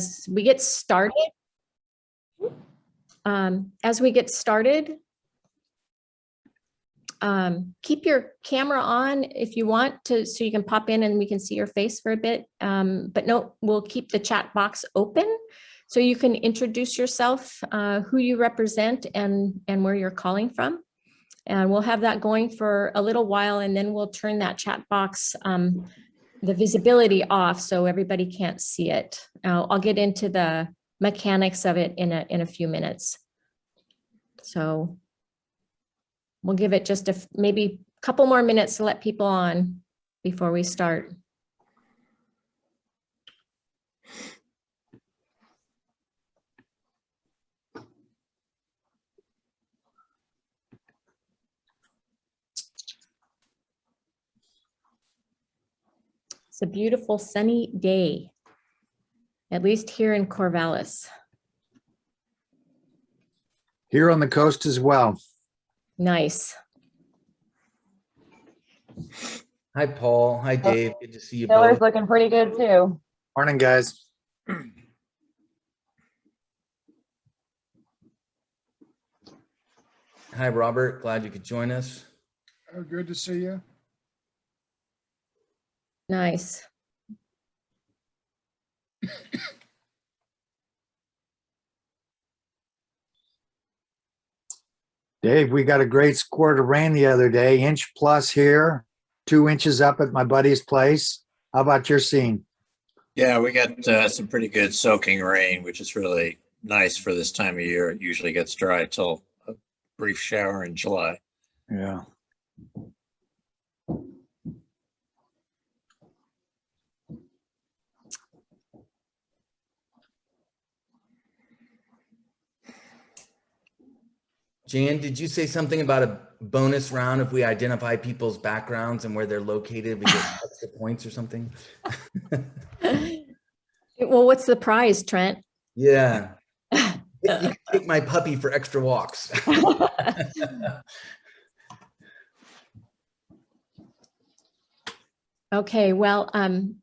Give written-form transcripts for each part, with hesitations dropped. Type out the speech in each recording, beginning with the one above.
As we get started, keep your camera on if you want to, so you can pop in and we can see your face for a bit. But no, we'll keep the chat box open so you can introduce yourself, who you represent and where you're calling from. And we'll have that going for a little while, and then we'll turn that chat box, the visibility off so everybody can't see it. I'll get into the mechanics of it in a few minutes. So we'll give it just maybe a couple more minutes to let people on before we start. It's a beautiful sunny day, at least here in Corvallis. Here on the coast as well. Nice. Hi, Paul. Hi, Dave. Good to see you Miller's both. looking pretty good too. Morning, guys. Hi, Robert. Glad you could join us. Oh, good to see you. Nice. Dave, we got a great squirt of rain the other day, inch plus here, 2 inches up at my buddy's place. How about your scene? Yeah, we got some pretty good soaking rain, which is really nice for this time of year. It usually gets dry till a brief shower in July. Yeah. Jan, did you say something about a bonus round if we identify people's backgrounds and where they're located? We get extra points or something? Well, what's the prize, Trent? Yeah. You can take my puppy for extra walks. Okay, well, I'm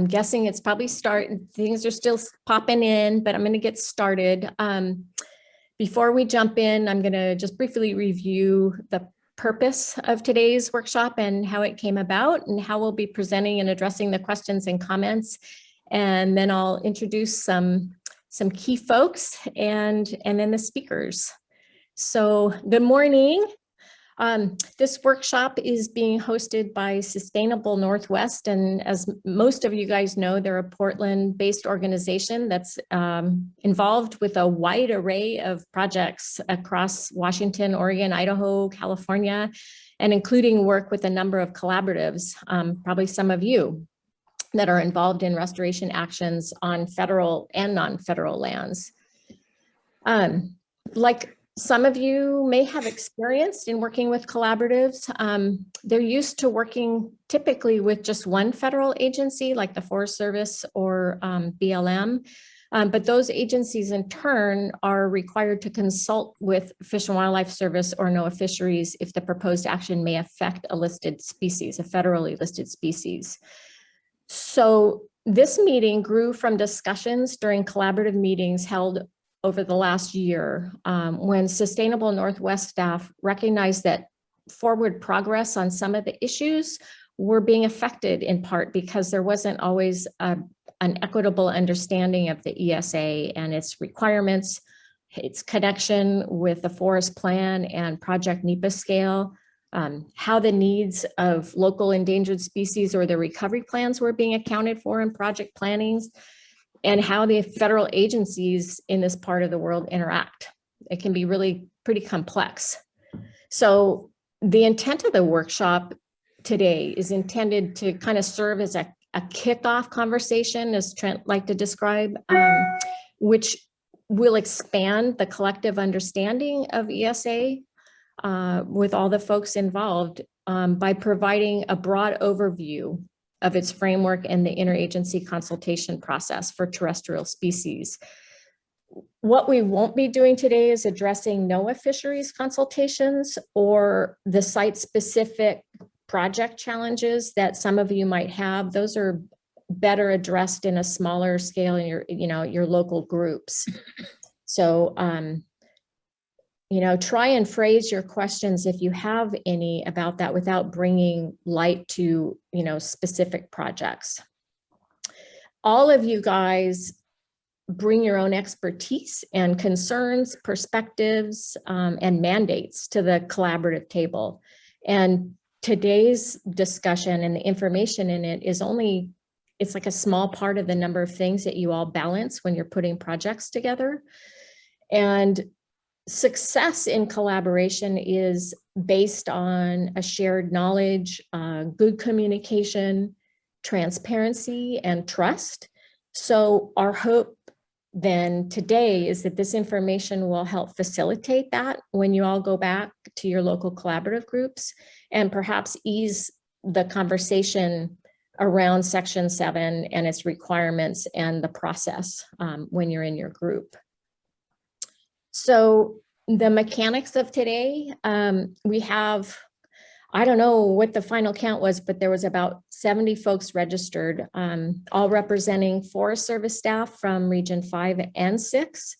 guessing it's probably things are still popping in, but I'm going to get started. Before we jump in, I'm going to just briefly review the purpose of today's workshop and how it came about and how we'll be presenting and addressing the questions and comments. And then I'll introduce some key folks and then the speakers. So good morning. This workshop is being hosted by Sustainable Northwest, and as most of you guys know, they're a Portland-based organization that's involved with a wide array of projects across Washington, Oregon, Idaho, California, and including work with a number of collaboratives, probably some of you that are involved in restoration actions on federal and non-federal lands. Like some of you may have experienced in working with collaboratives. They're used to working typically with just one federal agency like the Forest Service or BLM, but those agencies in turn are required to consult with Fish and Wildlife Service or NOAA Fisheries if the proposed action may affect a listed species, a federally listed species. So this meeting grew from discussions during collaborative meetings held over the last year, when Sustainable Northwest staff recognized that forward progress on some of the issues were being affected in part because there wasn't always an equitable understanding of the ESA and its requirements, its connection with the forest plan and Project NEPA scale, how the needs of local endangered species or the recovery plans were being accounted for in project plannings, and how the federal agencies in this part of the world interact. It can be really pretty complex. So the intent of the workshop today is intended to kind of serve as a kickoff conversation, as Trent liked to describe, which will expand the collective understanding of ESA with all the folks involved by providing a broad overview of its framework and the interagency consultation process for terrestrial species. What we won't be doing today is addressing NOAA fisheries consultations or the site-specific project challenges that some of you might have. Those are better addressed in a smaller scale in your, your local groups. So, try and phrase your questions if you have any about that without bringing light to, specific projects. All of you guys bring your own expertise and concerns, perspectives, and mandates to the collaborative table. And today's discussion and the information in it is it's like a small part of the number of things that you all balance when you're putting projects together. And success in collaboration is based on a shared knowledge, good communication, transparency, and trust. So our hope then today is that this information will help facilitate that when you all go back to your local collaborative groups, and perhaps ease the conversation around Section 7 and its requirements and the process when you're in your group. So the mechanics of today, we have, I don't know what the final count was, but there was about 70 folks registered, all representing Forest Service staff from Region 5 and 6,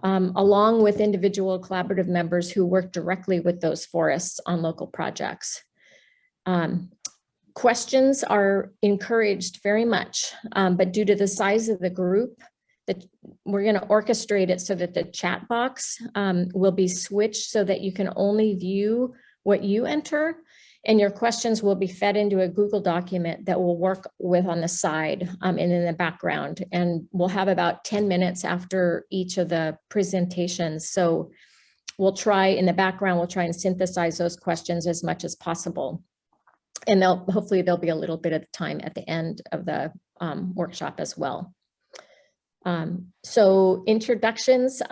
along with individual collaborative members who work directly with those forests on local projects. Questions are encouraged very much, but due to the size of the group, that we're going to orchestrate it so that the chat box will be switched so that you can only view what you enter, and your questions will be fed into a Google document that we'll work with on the side and in the background. And we'll have about 10 minutes after each of the presentations. So we'll try in the background, we'll try and synthesize those questions as much as possible. And hopefully there'll be a little bit of time at the end of the workshop as well. So introductions,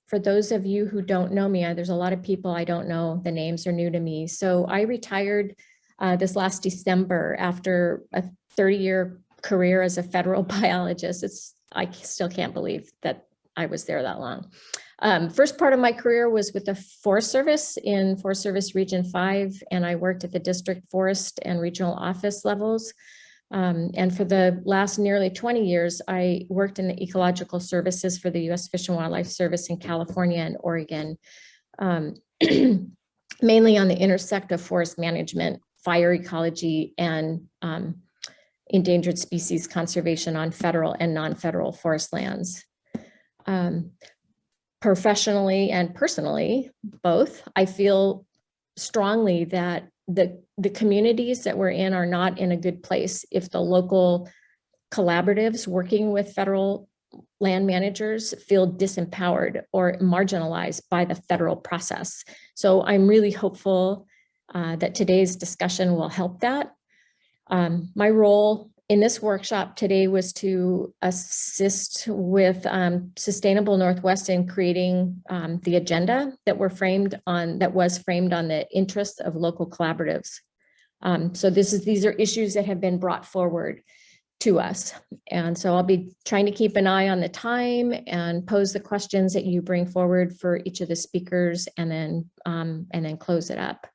for those of you who don't know me, there's a lot of people I don't know, the names are new to me. So I retired this last December after a 30-year career as a federal biologist. I still can't believe that I was there that long. First part of my career was with the Forest Service in Forest Service Region 5, and I worked at the district forest and regional office levels. And for the last nearly 20 years, I worked in the ecological services for the U.S. Fish and Wildlife Service in California and Oregon, mainly on the intersect of forest management, fire ecology, and endangered species conservation on federal and non-federal forest lands. Professionally and personally, both, I feel strongly that the communities that we're in are not in a good place if the local collaboratives working with federal land managers feel disempowered or marginalized by the federal process. So I'm really hopeful that today's discussion will help that. My role in this workshop today was to assist with Sustainable Northwest in creating the agenda that was framed on the interests of local collaboratives. So these are issues that have been brought forward to us. And so I'll be trying to keep an eye on the time and pose the questions that you bring forward for each of the speakers, and then close it up.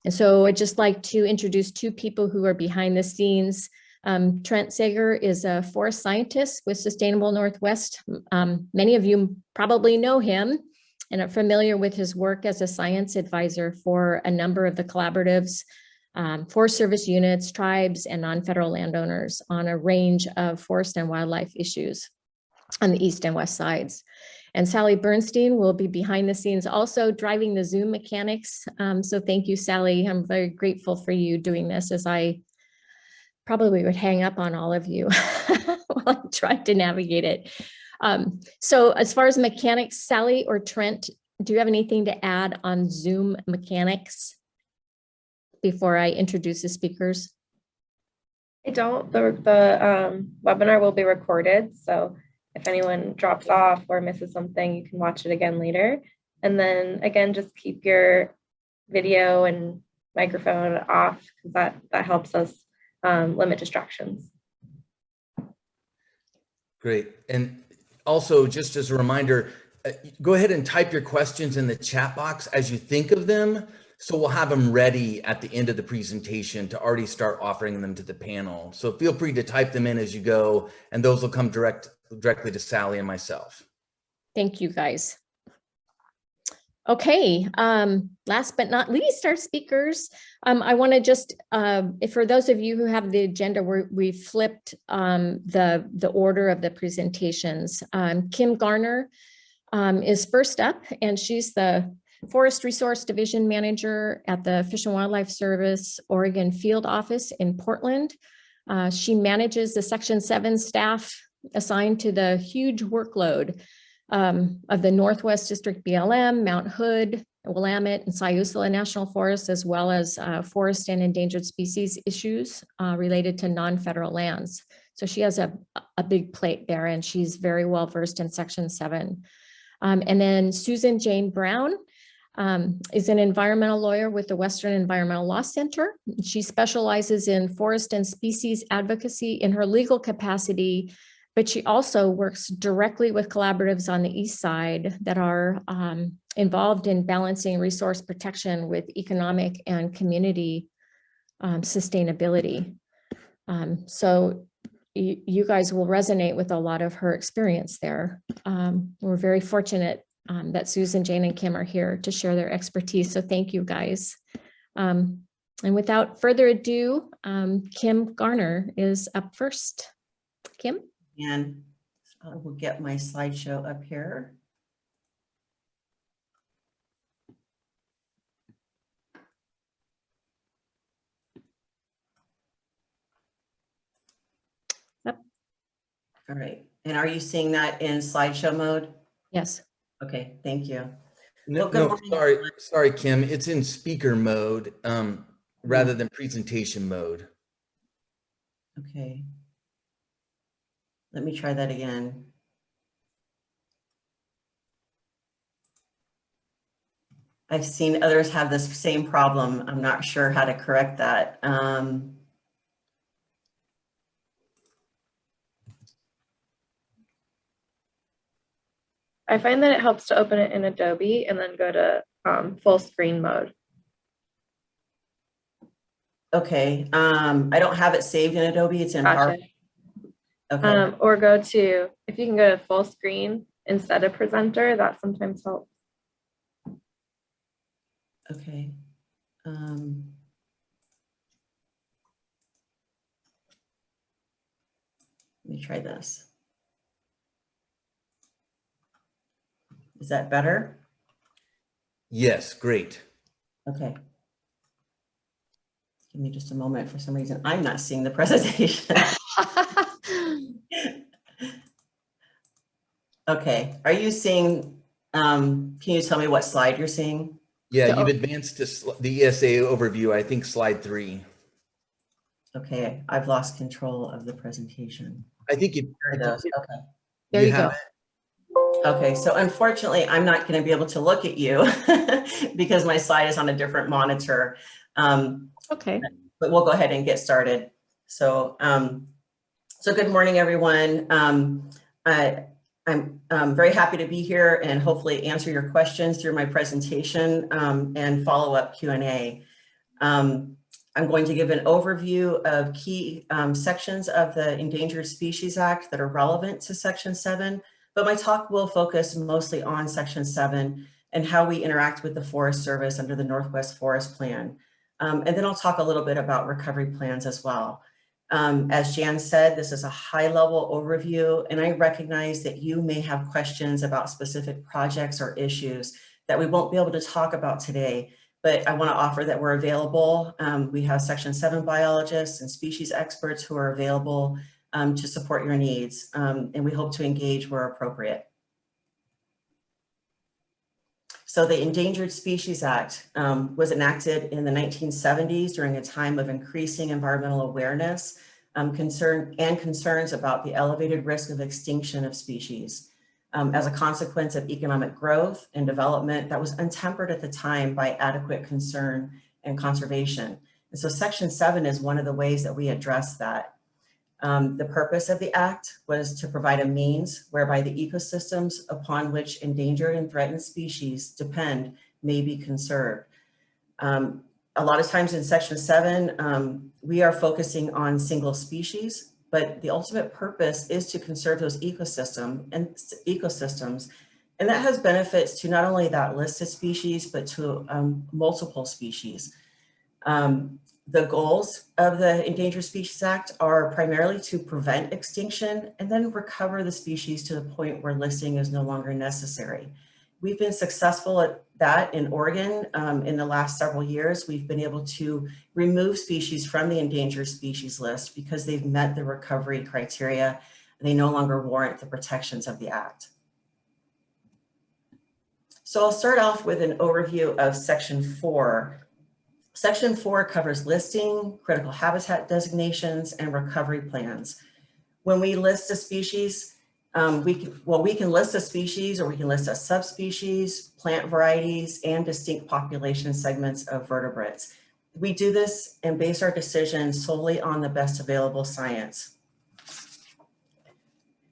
And so I'd just like to introduce two people who are behind the scenes. Trent Sager is a forest scientist with Sustainable Northwest. Many of you probably know him and are familiar with his work as a science advisor for a number of the collaboratives, Forest Service units, tribes, and non-federal landowners on a range of forest and wildlife issues on the east and west sides. And Sally Bernstein will be behind the scenes also driving the Zoom mechanics. So thank you, Sally. I'm very grateful for you doing this, as I probably would hang up on all of you while I tried to navigate it. So as far as mechanics, Sally or Trent, do you have anything to add on Zoom mechanics before I introduce the speakers? I don't. The webinar will be recorded, so if anyone drops off or misses something, you can watch it again later. And then again, just keep your video and microphone off, because that helps us limit distractions. Great. And also, just as a reminder, go ahead and type your questions in the chat box as you think of them, So we'll have them ready at the end of the presentation to already start offering them to the panel. So feel free to type them in as you go, and those will come directly to Sally and myself. Thank you, guys. Okay, last but not least, our speakers. I want to just, for those of you who have the agenda, we flipped the order of the presentations. Kim Garner is first up, and she's the Forest Resource Division Manager at the Fish and Wildlife Service Oregon Field Office in Portland. She manages the Section 7 staff assigned to the huge workload of the Northwest District BLM, Mount Hood, Willamette, and Siuslaw National Forests, as well as forest and endangered species issues related to non-federal lands. So she has a big plate there, and she's very well versed in Section 7. And then Susan Jane Brown is an environmental lawyer with the Western Environmental Law Center. She specializes in forest and species advocacy in her legal capacity, but she also works directly with collaboratives on the east side that are involved in balancing resource protection with economic and community sustainability. So you guys will resonate with a lot of her experience there. We're very fortunate that Susan, Jane, and Kim are here to share their expertise. So thank you, guys. And without further ado, Kim Garner is up first. Kim? And I will get my slideshow up here. Yep. All right. And are you seeing that in slideshow mode? Yes. Okay, thank you. No, Well, good morning. sorry, Kim. It's in speaker mode rather than presentation mode. Okay. Let me try that again. I've seen others have this same problem. I'm not sure how to correct that. I find that it helps to open it in Adobe and then go to full screen mode. Okay, I don't have it saved in Adobe. It's in Gotcha. PowerPoint. Okay. Or go to, if you can go to full screen instead of presenter, that sometimes helps. Okay. Let me try this. Is that better? Yes, great. Okay. Give me just a moment. For some reason, I'm not seeing the presentation. Okay. Are you seeing, can you tell me what slide you're seeing? Yeah, you've advanced to the ESA overview, I think slide 3. Okay, I've lost control of the presentation. I think you, Okay. There you go. have it. Okay, so unfortunately, I'm not going to be able to look at you because my slide is on a different monitor. Okay. But we'll go ahead and get started. So, so good morning, everyone. I'm very happy to be here and hopefully answer your questions through my presentation and follow-up Q&A. I'm going to give an overview of key sections of the Endangered Species Act that are relevant to Section 7, but my talk will focus mostly on Section 7 and how we interact with the Forest Service under the Northwest Forest Plan. And then I'll talk a little bit about recovery plans as well. As Jan said, this is a high-level overview, and I recognize that you may have questions about specific projects or issues that we won't be able to talk about today, but I want to offer that we're available. We have Section 7 biologists and species experts who are available to support your needs, and we hope to engage where appropriate. So the Endangered Species Act was enacted in the 1970s during a time of increasing environmental awareness, concerns about the elevated risk of extinction of species as a consequence of economic growth and development that was untempered at the time by adequate concern and conservation. And so Section 7 is one of the ways that we address that. The purpose of the act was to provide a means whereby the ecosystems upon which endangered and threatened species depend may be conserved. A lot of times in section 7, we are focusing on single species, but the ultimate purpose is to conserve those ecosystems, and that has benefits to not only that listed species, but to multiple species. The goals of the Endangered Species Act are primarily to prevent extinction and then recover the species to the point where listing is no longer necessary. We've been successful at that in Oregon in the last several years. We've been able to remove species from the endangered species list because they've met the recovery criteria and they no longer warrant the protections of the Act. So I'll start off with an overview of Section 4. Section 4 covers listing, critical habitat designations, and recovery plans. When we list a species, we can list a species or we can list a subspecies, plant varieties, and distinct population segments of vertebrates. We do this and base our decisions solely on the best available science.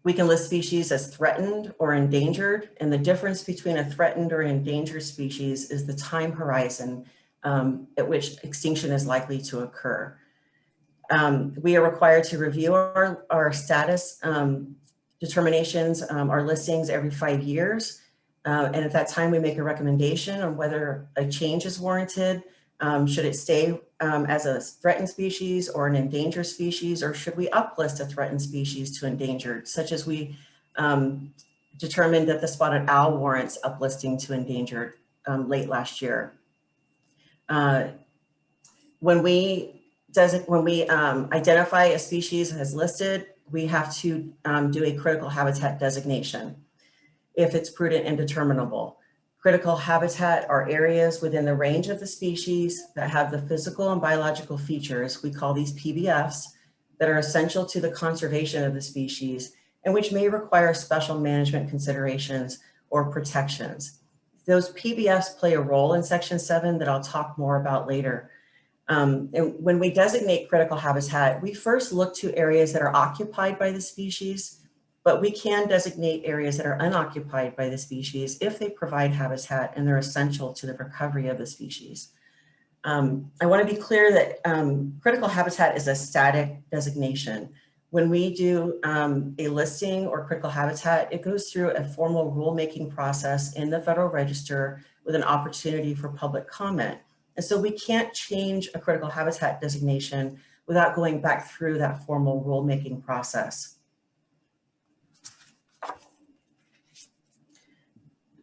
We can list species as threatened or endangered, and the difference between a threatened or endangered species is the time horizon at which extinction is likely to occur. We are required to review our status determinations, our listings every 5 years. And at that time, we make a recommendation on whether a change is warranted. Should it stay as a threatened species or an endangered species, or should we uplist a threatened species to endangered, such as we determined that the spotted owl warrants uplisting to endangered late last year. When we identify a species as listed, we have to do a critical habitat designation if it's prudent and determinable. Critical habitat are areas within the range of the species that have the physical and biological features, we call these PBFs, that are essential to the conservation of the species and which may require special management considerations or protections. Those PBFs play a role in Section 7 that I'll talk more about later. And when we designate critical habitat, we first look to areas that are occupied by the species, but we can designate areas that are unoccupied by the species if they provide habitat and they're essential to the recovery of the species. I want to be clear that critical habitat is a static designation. When we do a listing or critical habitat, it goes through a formal rulemaking process in the Federal Register with an opportunity for public comment. And so we can't change a critical habitat designation without going back through that formal rulemaking process.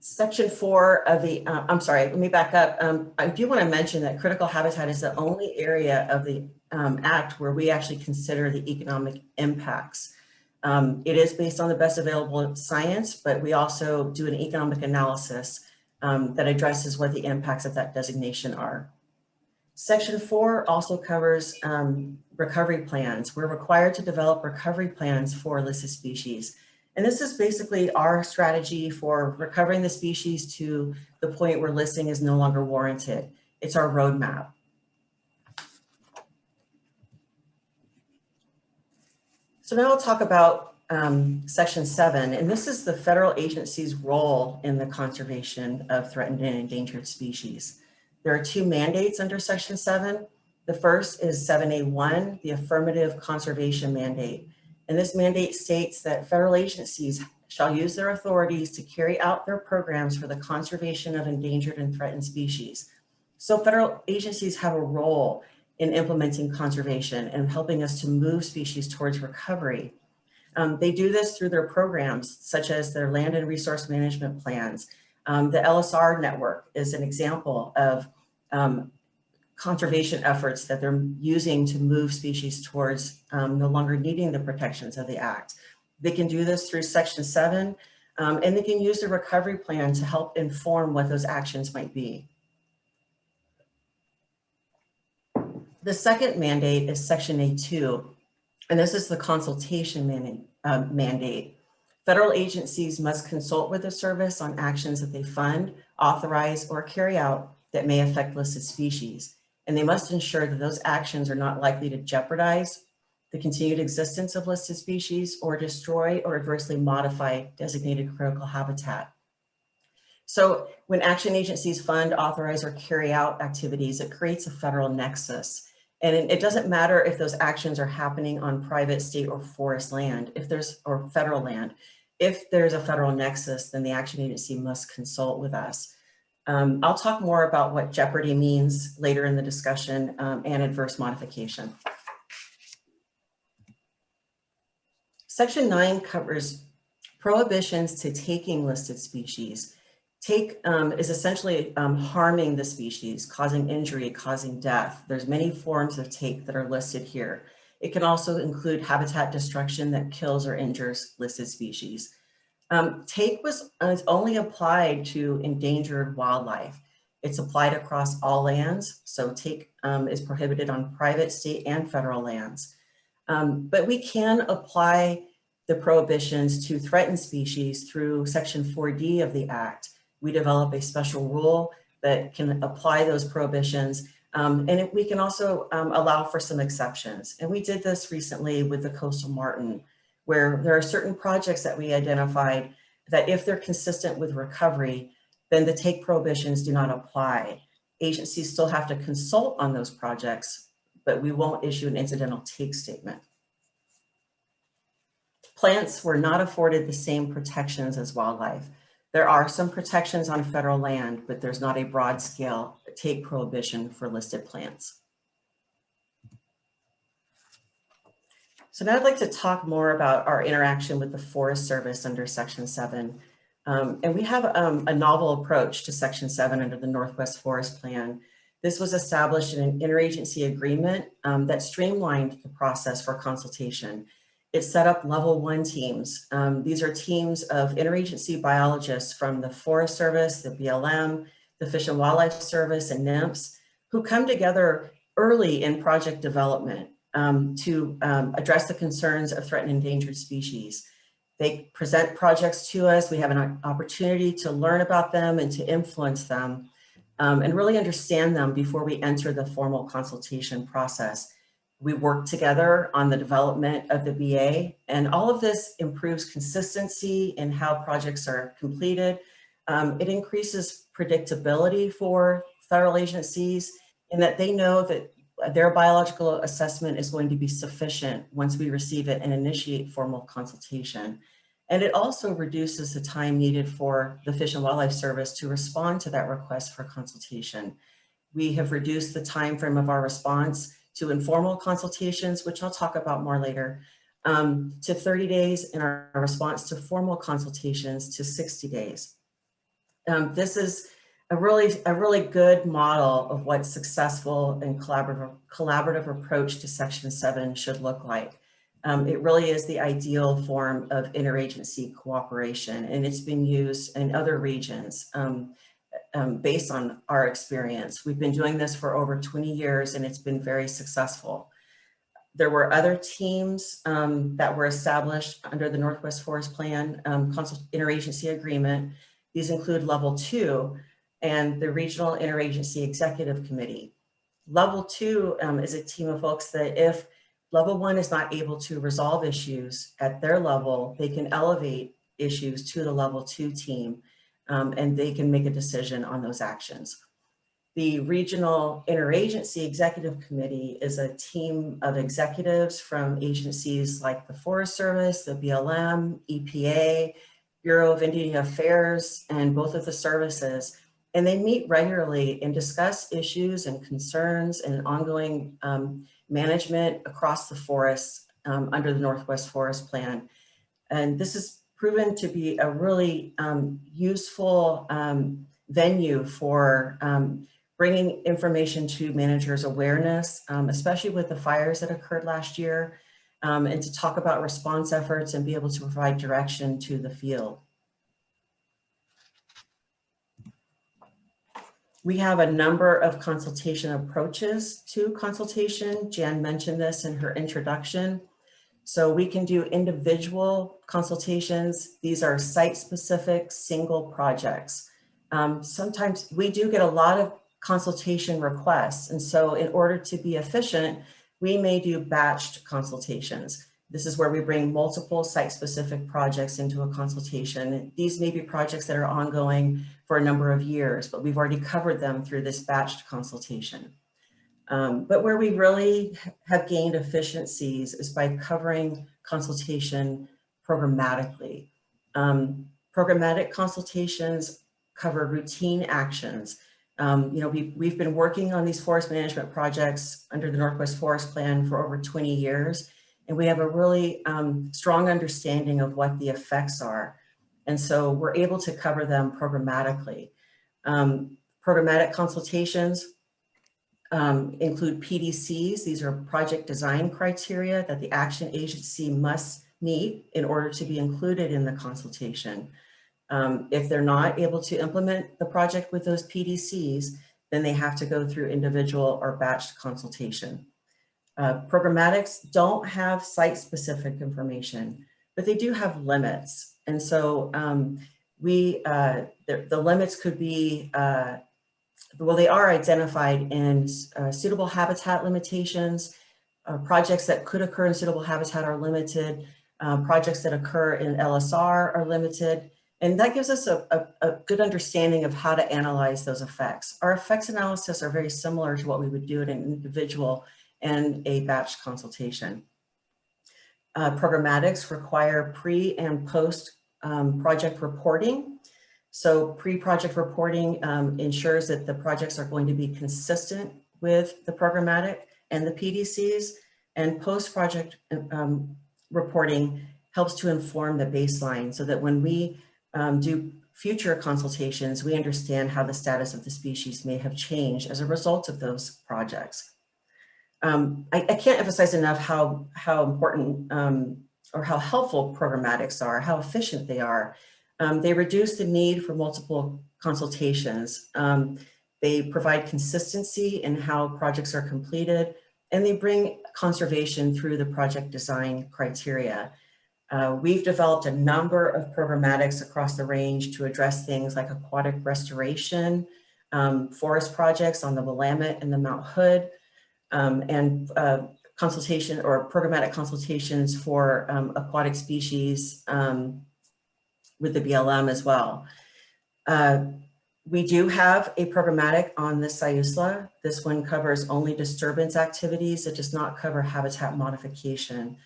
Section 4 of the, I'm sorry, let me back up. I do want to mention that critical habitat is the only area of the Act where we actually consider the economic impacts. It is based on the best available science, but we also do an economic analysis that addresses what the impacts of that designation are. Section 4 also covers recovery plans. We're required to develop recovery plans for listed species. And this is basically our strategy for recovering the species to the point where listing is no longer warranted. It's our roadmap. So now I'll talk about Section 7, and this is the federal agency's role in the conservation of threatened and endangered species. There are 2 mandates under Section 7. The first is 7A1, the affirmative conservation mandate. And this mandate states that federal agencies shall use their authorities to carry out their programs for the conservation of endangered and threatened species. So federal agencies have a role in implementing conservation and helping us to move species towards recovery. They do this through their programs, such as their land and resource management plans. The LSR network is an example of conservation efforts that they're using to move species towards no longer needing the protections of the Act. They can do this through Section 7, and they can use the recovery plan to help inform what those actions might be. The second mandate is Section A2, and this is the consultation mandate. Federal agencies must consult with the service on actions that they fund, authorize, or carry out that may affect listed species. And they must ensure that those actions are not likely to jeopardize the continued existence of listed species or destroy or adversely modify designated critical habitat. So when action agencies fund, authorize, or carry out activities, it creates a federal nexus. And it doesn't matter if those actions are happening on private, state, or forest land, or federal land. If there's a federal nexus, then the action agency must consult with us. I'll talk more about what jeopardy means later in the discussion, and adverse modification. Section 9 covers prohibitions to taking listed species. Take is essentially harming the species, causing injury, causing death. There's many forms of take that are listed here. It can also include habitat destruction that kills or injures listed species. Take is only applied to endangered wildlife. It's applied across all lands, so take is prohibited on private, state, and federal lands. But we can apply the prohibitions to threatened species through Section 4D of the Act. We develop a special rule that can apply those prohibitions, and we can also allow for some exceptions. And we did this recently with the coastal martin, where there are certain projects that we identified that if they're consistent with recovery, then the take prohibitions do not apply. Agencies still have to consult on those projects, but we won't issue an incidental take statement. Plants were not afforded the same protections as wildlife. There are some protections on federal land, but there's not a broad scale take prohibition for listed plants. So now I'd like to talk more about our interaction with the Forest Service under Section 7. And we have a novel approach to Section 7 under the Northwest Forest Plan. This was established in an interagency agreement that streamlined the process for consultation. It set up level 1 teams. These are teams of interagency biologists from the Forest Service, the BLM, the Fish and Wildlife Service, and NIMS, who come together early in project development to address the concerns of threatened and endangered species. They present projects to us. We have an opportunity to learn about them and to influence them and really understand them before we enter the formal consultation process. We work together on the development of the BA, and all of this improves consistency in how projects are completed. It increases predictability for federal agencies in that they know that their biological assessment is going to be sufficient once we receive it and initiate formal consultation. And it also reduces the time needed for the Fish and Wildlife Service to respond to that request for consultation. We have reduced the time frame of our response to informal consultations, which I'll talk about more later, to 30 days, and our response to formal consultations to 60 days. This is a really good model of what successful and collaborative approach to Section 7 should look like. It really is the ideal form of interagency cooperation, and it's been used in other regions based on our experience. We've been doing this for over 20 years, and it's been very successful. There were other teams that were established under the Northwest Forest Plan Interagency Agreement. These include Level 2 and the Regional Interagency Executive Committee. Level 2 is a team of folks that if Level 1 is not able to resolve issues at their level, they can elevate issues to the Level 2 team, and they can make a decision on those actions. The Regional Interagency Executive Committee is a team of executives from agencies like the Forest Service, the BLM, EPA, Bureau of Indian Affairs, and both of the services. And they meet regularly and discuss issues and concerns and ongoing management across the forests under the Northwest Forest Plan. And this has proven to be a really useful venue for bringing information to managers' awareness, especially with the fires that occurred last year, and to talk about response efforts and be able to provide direction to the field. We have a number of consultation approaches to consultation. Jan mentioned this in her introduction. So we can do individual consultations. These are site-specific single projects. Sometimes we do get a lot of consultation requests. And so in order to be efficient, we may do batched consultations. This is where we bring multiple site-specific projects into a consultation. These may be projects that are ongoing for a number of years, but we've already covered them through this batched consultation. But where we really have gained efficiencies is by covering consultation programmatically. Programmatic consultations cover routine actions. We've been working on these forest management projects under the Northwest Forest Plan for over 20 years, and we have a really strong understanding of what the effects are. And so we're able to cover them programmatically. Programmatic consultations include PDCs. These are project design criteria that the action agency must meet in order to be included in the consultation. If they're not able to implement the project with those PDCs, then they have to go through individual or batched consultation. Programmatics don't have site-specific information, but they do have limits. And so the limits could be, well, they are identified in suitable habitat limitations. Projects that could occur in suitable habitat are limited. Projects that occur in LSR are limited. And that gives us a good understanding of how to analyze those effects. Our effects analysis are very similar to what we would do in an individual and a batch consultation. Programmatics require pre and post project reporting. So pre-project reporting ensures that the projects are going to be consistent with the programmatic and the PDCs, and post-project reporting helps to inform the baseline so that when we do future consultations, we understand how the status of the species may have changed as a result of those projects. I can't emphasize enough how important or how helpful programmatics are, how efficient they are. They reduce the need for multiple consultations. They provide consistency in how projects are completed, and they bring conservation through the project design criteria. We've developed a number of programmatics across the range to address things like aquatic restoration, forest projects on the Willamette and the Mount Hood, and consultation or programmatic consultations for aquatic species with the BLM as well. We do have a programmatic on the SIUSLA. This one covers only disturbance activities. It does not cover habitat modification.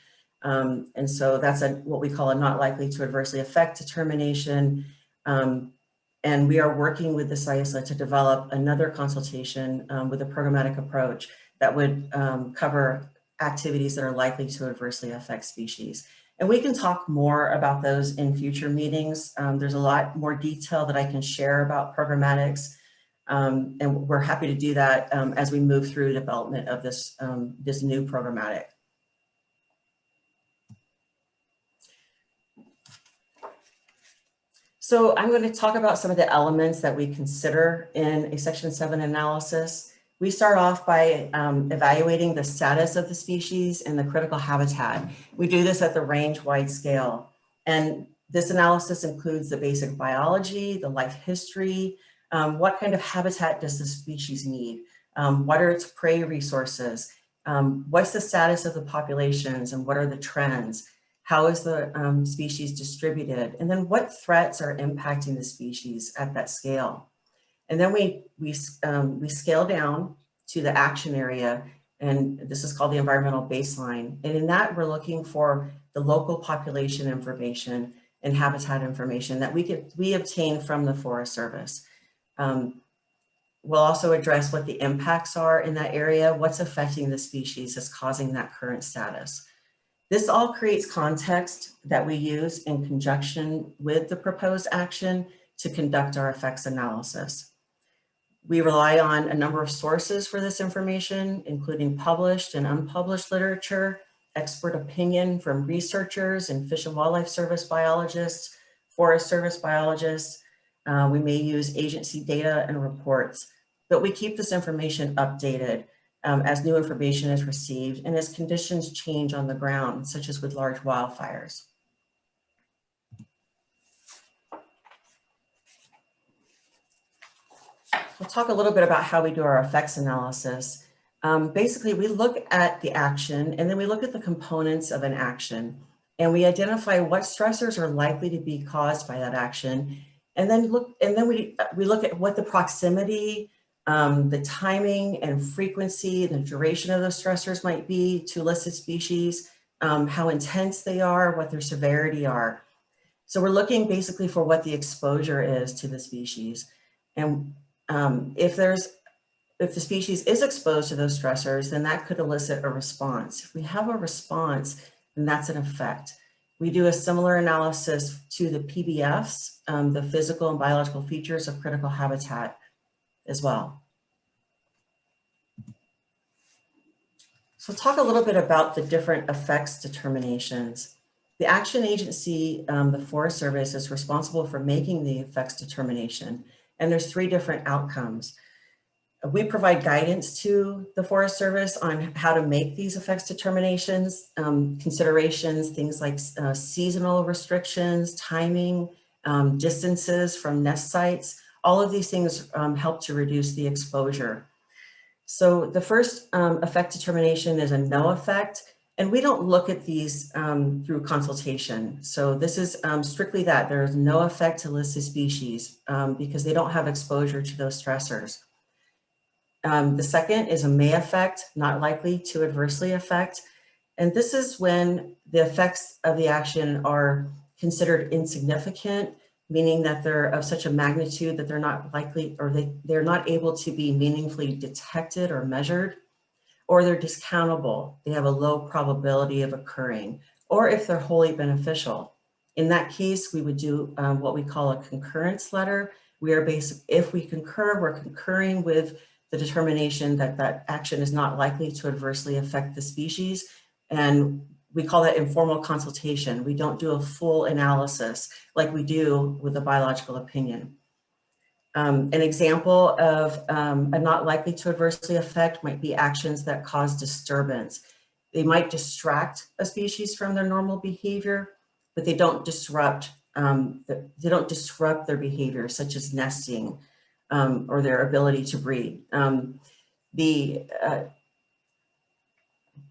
And so that's what we call a not likely to adversely affect determination. And we are working with the SIUSLA to develop another consultation with a programmatic approach that would cover activities that are likely to adversely affect species. And we can talk more about those in future meetings. There's a lot more detail that I can share about programmatics. And we're happy to do that as we move through development of this, this new programmatic. So I'm going to talk about some of the elements that we consider in a Section 7 analysis. We start off by evaluating the status of the species and the critical habitat. We do this at the range-wide scale. And this analysis includes the basic biology, the life history, what kind of habitat does the species need? What are its prey resources? What's the status of the populations and what are the trends? How is the species distributed? And then what threats are impacting the species at that scale? And then we scale down to the action area, and this is called the environmental baseline. And in that, we're looking for the local population information and habitat information that we obtain from the Forest Service. We'll also address what the impacts are in that area, what's affecting the species that's causing that current status. This all creates context that we use in conjunction with the proposed action to conduct our effects analysis. We rely on a number of sources for this information, including published and unpublished literature, expert opinion from researchers and Fish and Wildlife Service biologists, Forest Service biologists. We may use agency data and reports, but we keep this information updated as new information is received and as conditions change on the ground, such as with large wildfires. We'll talk a little bit about how we do our effects analysis. Basically, we look at the action and then we look at the components of an action and we identify what stressors are likely to be caused by that action. And then we look at what the proximity, the timing and frequency, the duration of those stressors might be to listed species, how intense they are, what their severity are. So we're looking basically for what the exposure is to the species. And if the species is exposed to those stressors, then that could elicit a response. If we have a response, then that's an effect. We do a similar analysis to the PBFs, the physical and biological features of critical habitat as well. So talk a little bit about the different effects determinations. The action agency, the Forest Service, is responsible for making the effects determination, and there's 3 different outcomes. We provide guidance to the Forest Service on how to make these effects determinations, considerations, things like seasonal restrictions, timing, distances from nest sites. All of these things help to reduce the exposure. So the first effect determination is a no effect, and we don't look at these through consultation. So this is strictly that. There is no effect to listed species because they don't have exposure to those stressors. The second is a may affect, not likely to adversely affect. And this is when the effects of the action are considered insignificant, meaning that they're of such a magnitude that they're not likely, or they're not able to be meaningfully detected or measured, or they're discountable. They have a low probability of occurring, or if they're wholly beneficial. In that case, we would do what we call a concurrence letter. If we concur, we're concurring with the determination that that action is not likely to adversely affect the species. And we call that informal consultation. We don't do a full analysis like we do with a biological opinion. An example of a not likely to adversely affect might be actions that cause disturbance. They might distract a species from their normal behavior, but they don't disrupt their behavior, such as nesting or their ability to breed.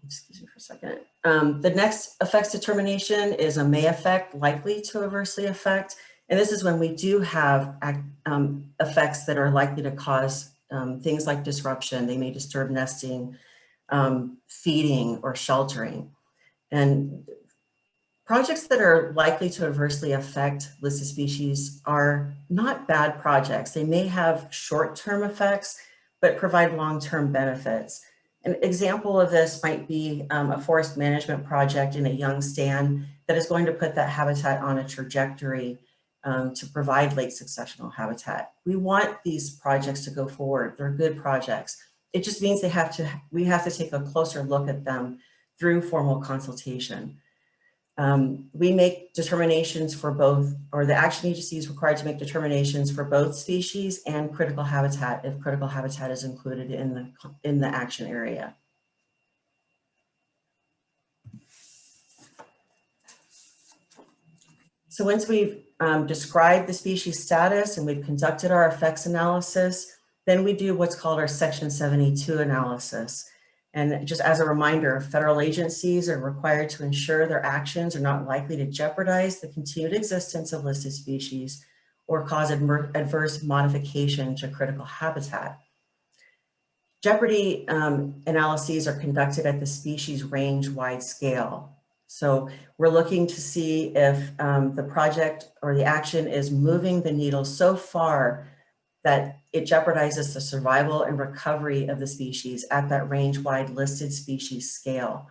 Excuse me for a second. The next effects determination is a may affect, likely to adversely affect. And this is when we do have effects that are likely to cause things like disruption. They may disturb nesting, feeding, or sheltering. And projects that are likely to adversely affect listed species are not bad projects. They may have short-term effects, but provide long-term benefits. An example of this might be a forest management project in a young stand that is going to put that habitat on a trajectory to provide late successional habitat. We want these projects to go forward. They're good projects. It just means we have to take a closer look at them through formal consultation. We make determinations for both, or the action agency is required to make determinations for both species and critical habitat if critical habitat is included in the action area. So once we've described the species status and we've conducted our effects analysis, then we do what's called our Section 72 analysis. And just as a reminder, federal agencies are required to ensure their actions are not likely to jeopardize the continued existence of listed species or cause adverse modification to critical habitat. Jeopardy analyses are conducted at the species range-wide scale. So we're looking to see if the project or the action is moving the needle so far that it jeopardizes the survival and recovery of the species at that range-wide listed species scale.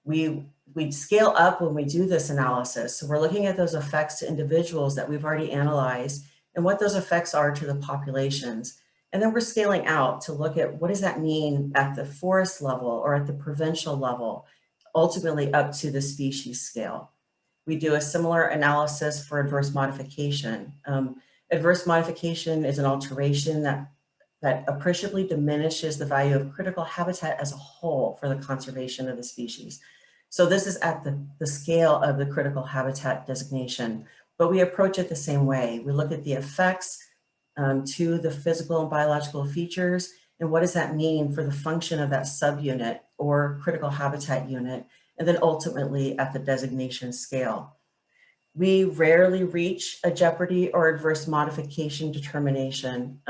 We scale up when we do this analysis. So we're looking at those effects to individuals that we've already analyzed and what those effects are to the populations. And then we're scaling out to look at what does that mean at the forest level or at the provincial level, ultimately up to the species scale. We do a similar analysis for adverse modification. Adverse modification is an alteration that appreciably diminishes the value of critical habitat as a whole for the conservation of the species. So this is at the scale of the critical habitat designation, but we approach it the same way. We look at the effects to the physical and biological features, and what does that mean for the function of that subunit or critical habitat unit, and then ultimately at the designation scale. We rarely reach a jeopardy or adverse modification determination.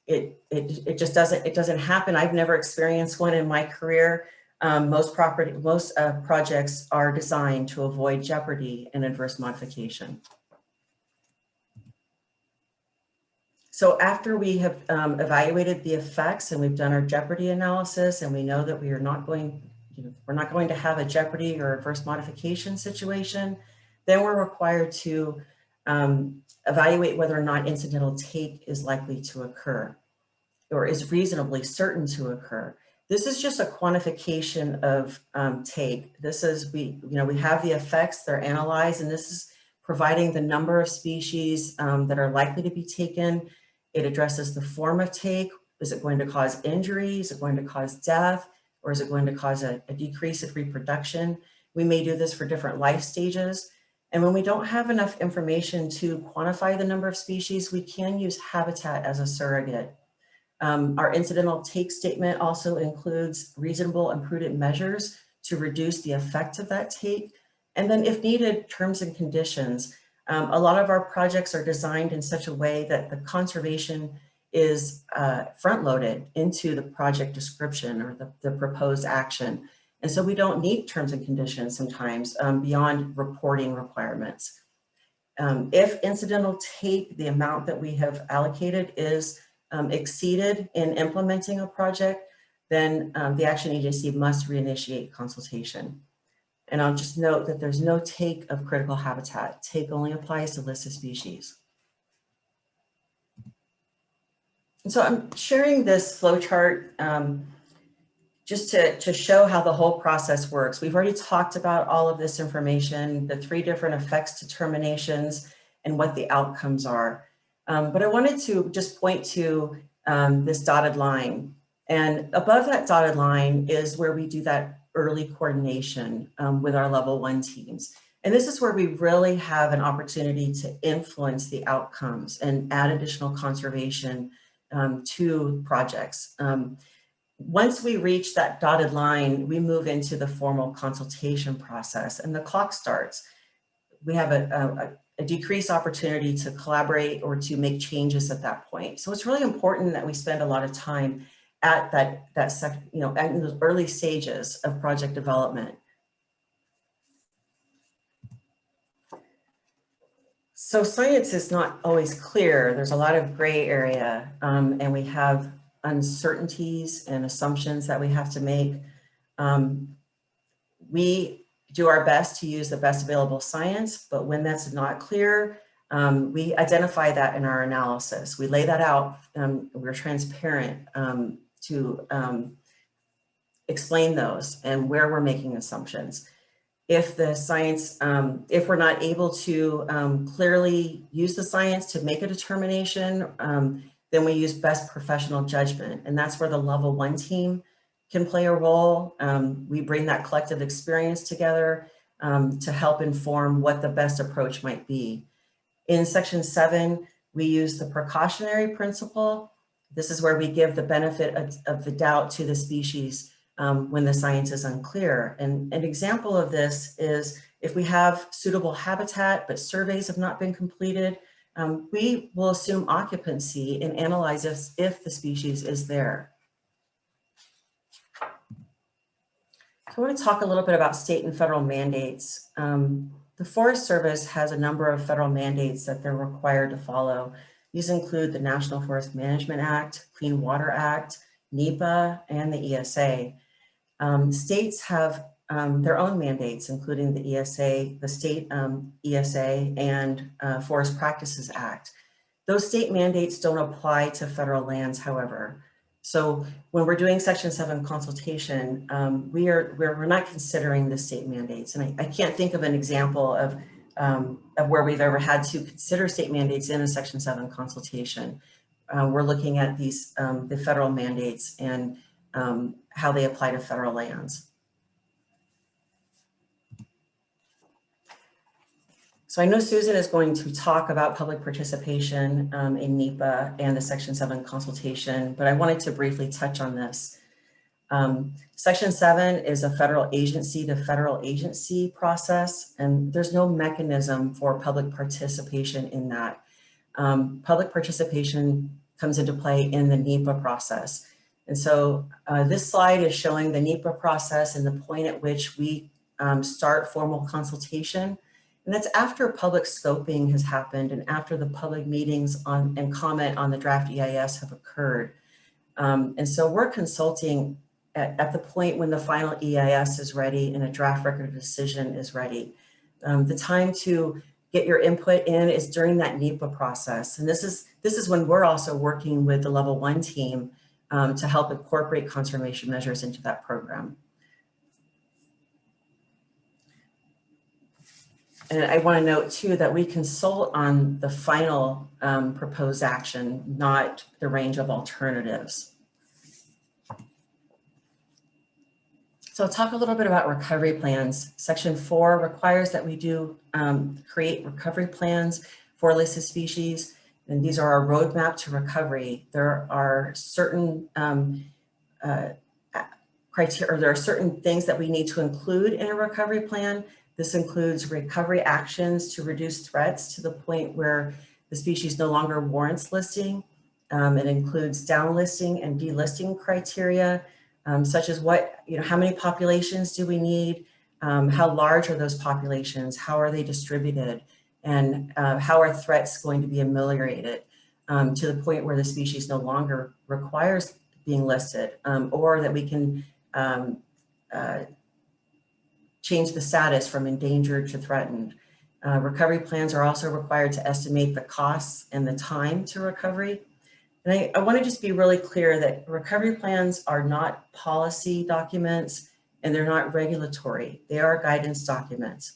It just doesn't happen. I've never experienced one in my career. Most projects are designed to avoid jeopardy and adverse modification. So after we have evaluated the effects and we've done our jeopardy analysis, and we know that we're not going to have a jeopardy or adverse modification situation, then we're required to evaluate whether or not incidental take is likely to occur or is reasonably certain to occur. This is just a quantification of take. This is, we have the effects, they're analyzed, and this is providing the number of species that are likely to be taken. It addresses the form of take. Is it going to cause injury? Is it going to cause death? Or is it going to cause a decrease of reproduction? We may do this for different life stages. And when we don't have enough information to quantify the number of species, we can use habitat as a surrogate. Our incidental take statement also includes reasonable and prudent measures to reduce the effect of that take. And then if needed, terms and conditions. A lot of our projects are designed in such a way that the conservation is front-loaded into the project description or the proposed action. And so we don't need terms and conditions sometimes beyond reporting requirements. If incidental take, the amount that we have allocated, is exceeded in implementing a project, then the action agency must reinitiate consultation. And I'll just note that there's no take of critical habitat. Take only applies to listed species. And so I'm sharing this flow chart just to show how the whole process works. We've already talked about all of this information, the 3 different effects determinations, and what the outcomes are. But I wanted to just point to this dotted line. And above that dotted line is where we do that early coordination with our level 1 teams. And this is where we really have an opportunity to influence the outcomes and add additional conservation to projects. Once we reach that dotted line, we move into the formal consultation process and the clock starts. We have a decreased opportunity to collaborate or to make changes at that point. So it's really important that we spend a lot of time at in those early stages of project development. So science is not always clear. There's a lot of gray area, and we have uncertainties and assumptions that we have to make. We do our best to use the best available science, but when that's not clear, we identify that in our analysis. We lay that out, we're transparent to explain those and where we're making assumptions. If the science, if we're not able to clearly use the science to make a determination, then we use best professional judgment. And that's where the level 1 team can play a role. We bring that collective experience together to help inform what the best approach might be. In section 7, we use the precautionary principle. This is where we give the benefit of the doubt to the species when the science is unclear. And an example of this is if we have suitable habitat, but surveys have not been completed, we will assume occupancy and analyze if the species is there. So I want to talk a little bit about state and federal mandates. The Forest Service has a number of federal mandates that they're required to follow. These include the National Forest Management Act, Clean Water Act, NEPA, and the ESA. States have their own mandates, including the ESA, the state ESA, and Forest Practices Act. Those state mandates don't apply to federal lands, however. So when we're doing Section 7 consultation, we're not considering the state mandates. And I can't think of an example of where we've ever had to consider state mandates in a Section 7 consultation. We're looking at these, the federal mandates and how they apply to federal lands. So I know Susan is going to talk about public participation in NEPA and the Section 7 consultation, but I wanted to briefly touch on this. Section 7 is a federal agency to federal agency process, and there's no mechanism for public participation in that. Public participation comes into play in the NEPA process. And so this slide is showing the NEPA process and the point at which we start formal consultation. And that's after public scoping has happened and after the public meetings on and comment on the draft EIS have occurred. And so we're consulting at the point when the final EIS is ready and a draft record of decision is ready. The time to get your input in is during that NEPA process. And this is when we're also working with the level 1 team to help incorporate conservation measures into that program. And I want to note too that we consult on the final proposed action, not the range of alternatives. So I'll talk a little bit about recovery plans. Section 4 requires that we do create recovery plans for listed species, and these are our roadmap to recovery. There are certain criteria, or there are certain things that we need to include in a recovery plan. This includes recovery actions to reduce threats to the point where the species no longer warrants listing. It includes downlisting and delisting criteria, such as how many populations do we need? How large are those populations? How are they distributed? And how are threats going to be ameliorated to the point where the species no longer requires being listed, or that we can change the status from endangered to threatened. Recovery plans are also required to estimate the costs and the time to recovery. And I want to just be really clear that recovery plans are not policy documents and they're not regulatory. They are guidance documents.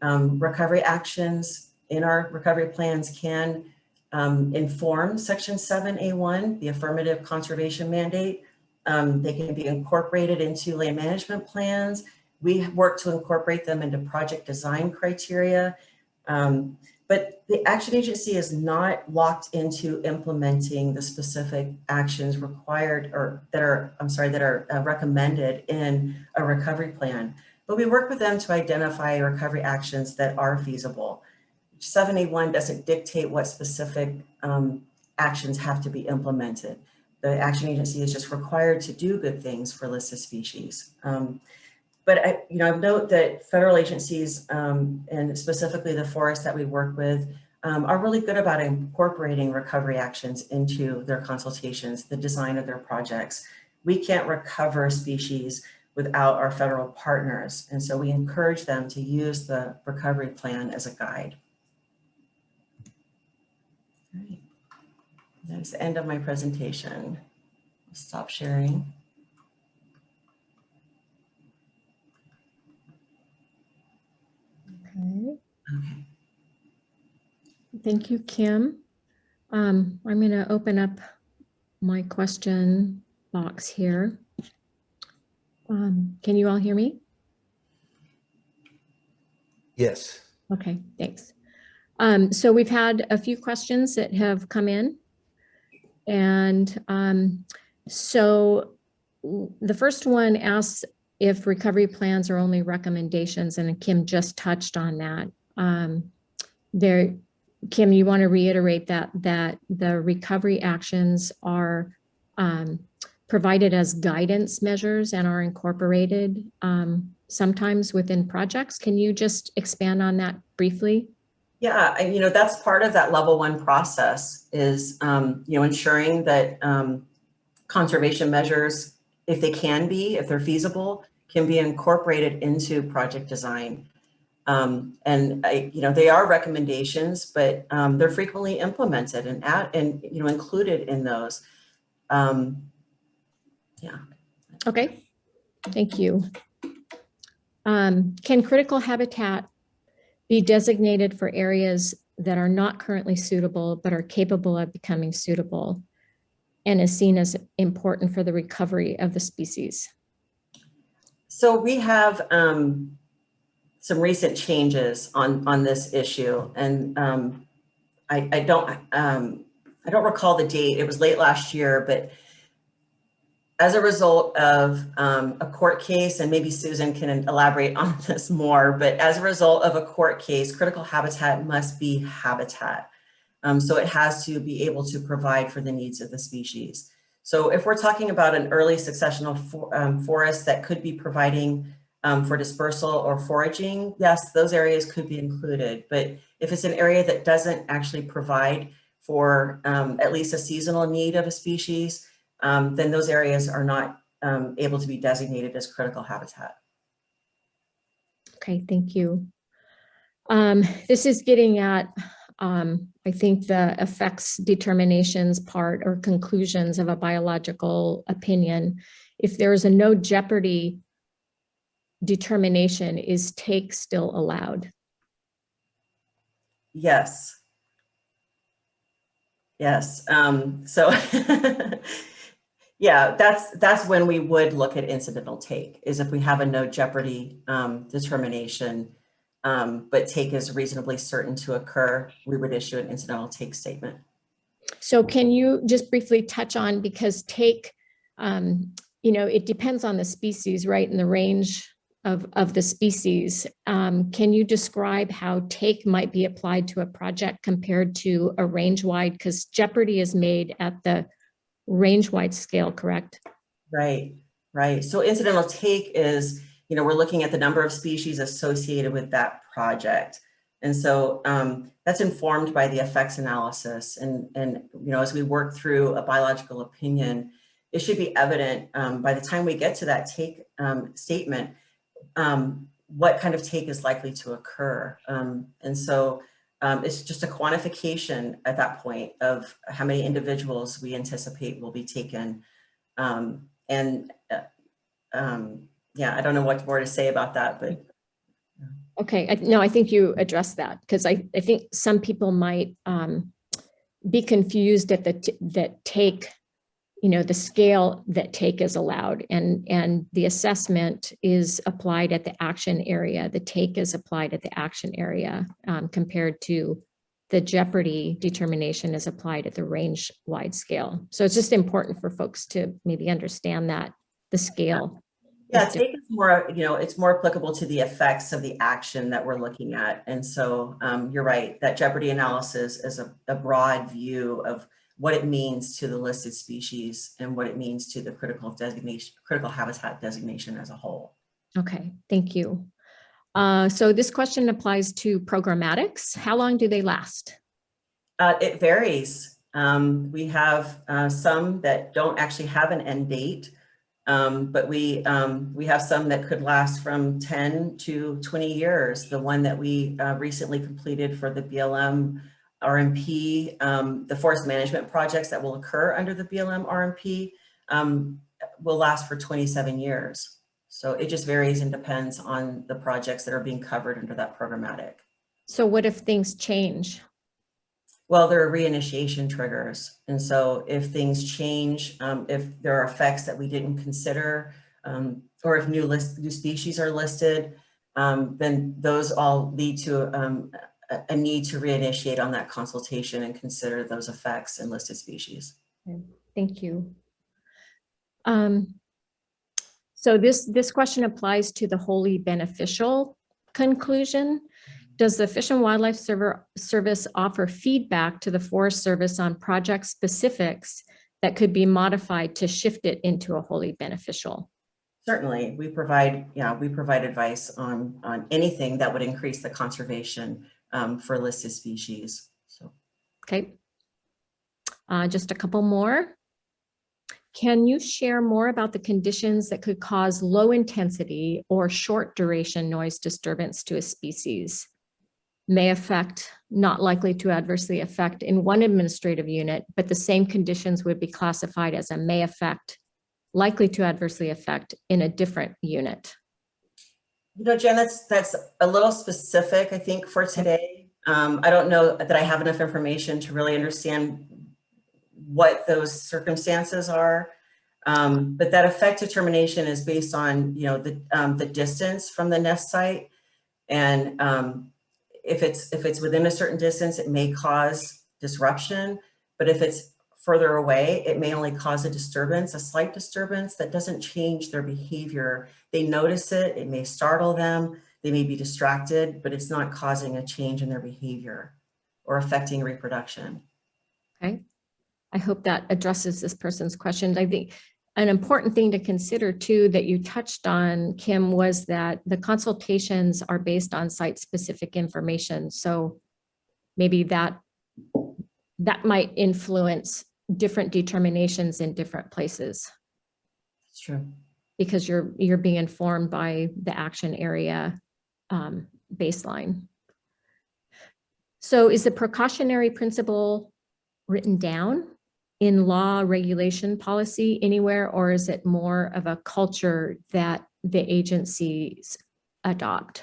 Recovery actions in our recovery plans can inform Section 7A1, the affirmative conservation mandate. They can be incorporated into land management plans. We work to incorporate them into project design criteria. But the action agency is not locked into implementing the specific actions required or that are recommended in a recovery plan. But we work with them to identify recovery actions that are feasible. 7A1 doesn't dictate what specific actions have to be implemented. The action agency is just required to do good things for listed species. But I note that federal agencies, and specifically the forests that we work with, are really good about incorporating recovery actions into their consultations, the design of their projects. We can't recover species without our federal partners. And so we encourage them to use the recovery plan as a guide. All right. That's the end of my presentation. I'll stop sharing. Okay. Okay. Thank you, Kim. I'm going to open up my question box here. Can you all hear me? Yes. Okay, thanks. So we've had a few questions that have come in. And so the first one asks if recovery plans are only recommendations, and Kim just touched on that. Kim, you want to reiterate that the recovery actions are provided as guidance measures and are incorporated sometimes within projects. Can you just expand on that briefly? Yeah, that's part of that level 1 process is, ensuring that conservation measures, if they're feasible, can be incorporated into project design. They are recommendations, but they're frequently implemented and included in those. Yeah. Okay, thank you. Can critical habitat be designated for areas that are not currently suitable but are capable of becoming suitable and is seen as important for the recovery of the species? So we have some recent changes on this issue, and I don't recall the date. It was late last year, but as a result of a court case, and maybe Susan can elaborate on this more, but as a result of a court case, critical habitat must be habitat. So it has to be able to provide for the needs of the species. So if we're talking about an early successional forest that could be providing for dispersal or foraging, yes, those areas could be included. But if it's an area that doesn't actually provide for at least a seasonal need of a species, then those areas are not able to be designated as critical habitat. Okay, thank you. This is getting at, I think, the effects determinations part or conclusions of a biological opinion. If there is a no jeopardy determination, is take still allowed? Yes. Yes. So yeah, that's when we would look at incidental take, is if we have a no jeopardy determination, but take is reasonably certain to occur, we would issue an incidental take statement. So can you just briefly touch on, because take, it depends on the species, right? And the range of the species. Can you describe how take might be applied to a project compared to a range-wide? Because jeopardy is made at the range-wide scale, correct? Right, right. So incidental take is, we're looking at the number of species associated with that project. And so that's informed by the effects analysis. And as we work through a biological opinion, it should be evident by the time we get to that take statement, what kind of take is likely to occur. And so it's just a quantification at that point of how many individuals we anticipate will be taken. Yeah, I don't know what more to say about that, but. Okay, no, I think you addressed that, because I think some people might be confused at that take, the scale that take is allowed, and the assessment is applied at the action area. The take is applied at the action area compared to the jeopardy determination is applied at the range-wide scale. So it's just important for folks to maybe understand that the scale. Yeah, take is more, it's more applicable to the effects of the action that we're looking at. And so you're right, that jeopardy analysis is a broad view of what it means to the listed species and what it means to the critical habitat designation as a whole. Okay, thank you. So this question applies to programmatics. How long do they last? It varies. We have some that don't actually have an end date. But we have some that could last from 10 to 20 years. The one that we recently completed for the BLM RMP, the forest management projects that will occur under the BLM RMP will last for 27 years. So it just varies and depends on the projects that are being covered under that programmatic. So what if things change? Well, there are reinitiation triggers. And so if things change, if there are effects that we didn't consider, or if new species are listed, then those all lead to a need to reinitiate on that consultation and consider those effects and listed species. Okay, thank you. So this question applies to the wholly beneficial conclusion. Does the Fish and Wildlife Service offer feedback to the Forest Service on project specifics that could be modified to shift it into a wholly beneficial? Certainly, we provide advice on anything that would increase the conservation for listed species. So, okay, just a couple more. Can you share more about the conditions that could cause low intensity or short duration noise disturbance to a species? May affect, not likely to adversely affect in one administrative unit, but the same conditions would be classified as a may affect, likely to adversely affect in a different unit. Jen, that's a little specific, I think, for today. I don't know that I have enough information to really understand what those circumstances are, but that effect determination is based on, the distance from the nest site. And if it's within a certain distance, it may cause disruption, but if it's further away, it may only cause a disturbance, a slight disturbance that doesn't change their behavior. They notice it, it may startle them, they may be distracted, but it's not causing a change in their behavior or affecting reproduction. Okay. I hope that addresses this person's question. I think an important thing to consider too that you touched on, Kim, was that the consultations are based on site-specific information. So maybe that might influence different determinations in different places. It's true. Because you're being informed by the action area baseline. So is the precautionary principle written down in law, regulation, policy anywhere, or is it more of a culture that the agencies adopt?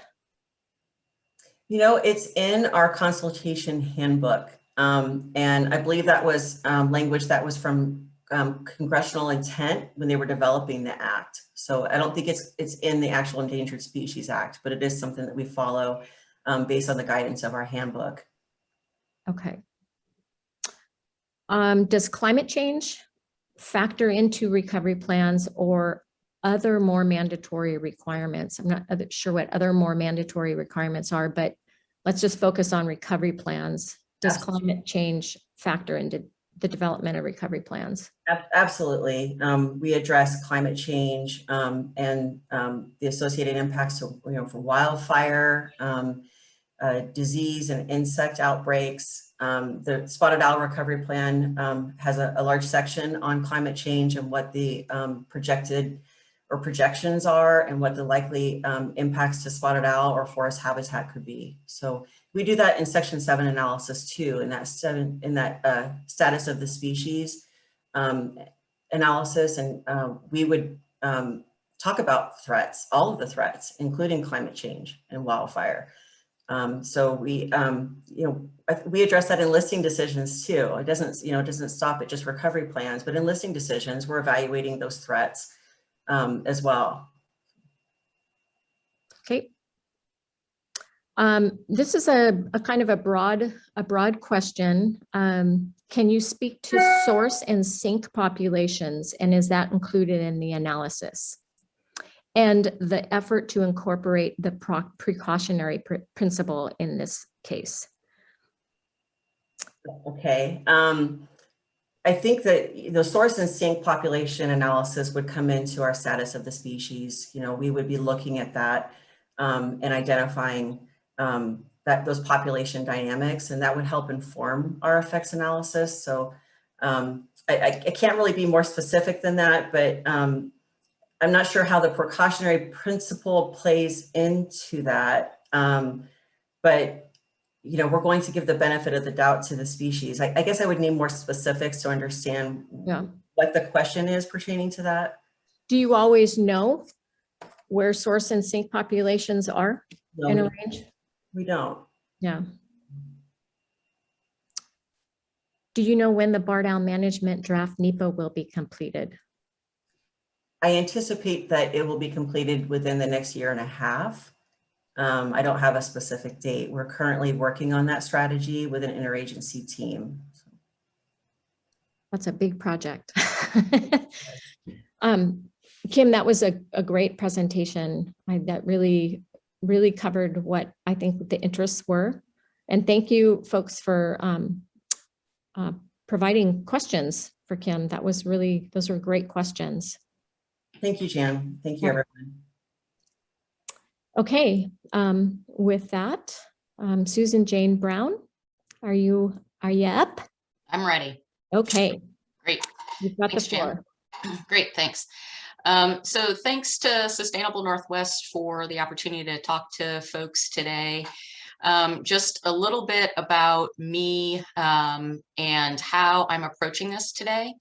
You know, it's in our consultation handbook. And I believe that was language that was from congressional intent when they were developing the act. So I don't think it's in the actual Endangered Species Act, but it is something that we follow based on the guidance of our handbook. Okay. Does climate change factor into recovery plans or other more mandatory requirements? I'm not sure what other more mandatory requirements are, but let's just focus on recovery plans. Does climate change factor into the development of recovery plans? Absolutely. We address climate change and the associated impacts of, for wildfire, disease and insect outbreaks. The Spotted Owl Recovery Plan has a large section on climate change and what the projected or projections are and what the likely impacts to spotted owl or forest habitat could be. So we do that in Section 7 analysis too, in that status of the species analysis, and we would talk about threats, all of the threats, including climate change and wildfire. So we address that in listing decisions too. It doesn't stop at just recovery plans, but in listing decisions, we're evaluating those threats as well. Okay. This is a kind of a broad question. Can you speak to source and sink populations, and is that included in the analysis? And the effort to incorporate the precautionary principle in this case. Okay. I think that the source and sink population analysis would come into our status of the species. We would be looking at that and identifying those population dynamics, and that would help inform our effects analysis. So I can't really be more specific than that, but I'm not sure how the precautionary principle plays into that, but we're going to give the benefit of the doubt to the species. I guess I would need more specifics to understand what the question is pertaining to that. Do you always know where source and sink populations are in a range? We don't. Yeah. Do you know when the barred owl management draft NEPA will be completed? I anticipate that it will be completed within the next year and a half. I don't have a specific date. We're currently working on that strategy with an interagency team. That's a big project. Kim, that was a great presentation. That really covered what I think the interests were. And thank you folks for providing questions for Kim. Those were great questions. Thank you, Jan. Thank you, everyone. Okay, with that, Susan Jane Brown, are you up? I'm ready. Okay. Great. You've got Thanks, the floor. Jan. Great, thanks. So thanks to Sustainable Northwest for the opportunity to talk to folks today. Just a little bit about me and how I'm approaching this today.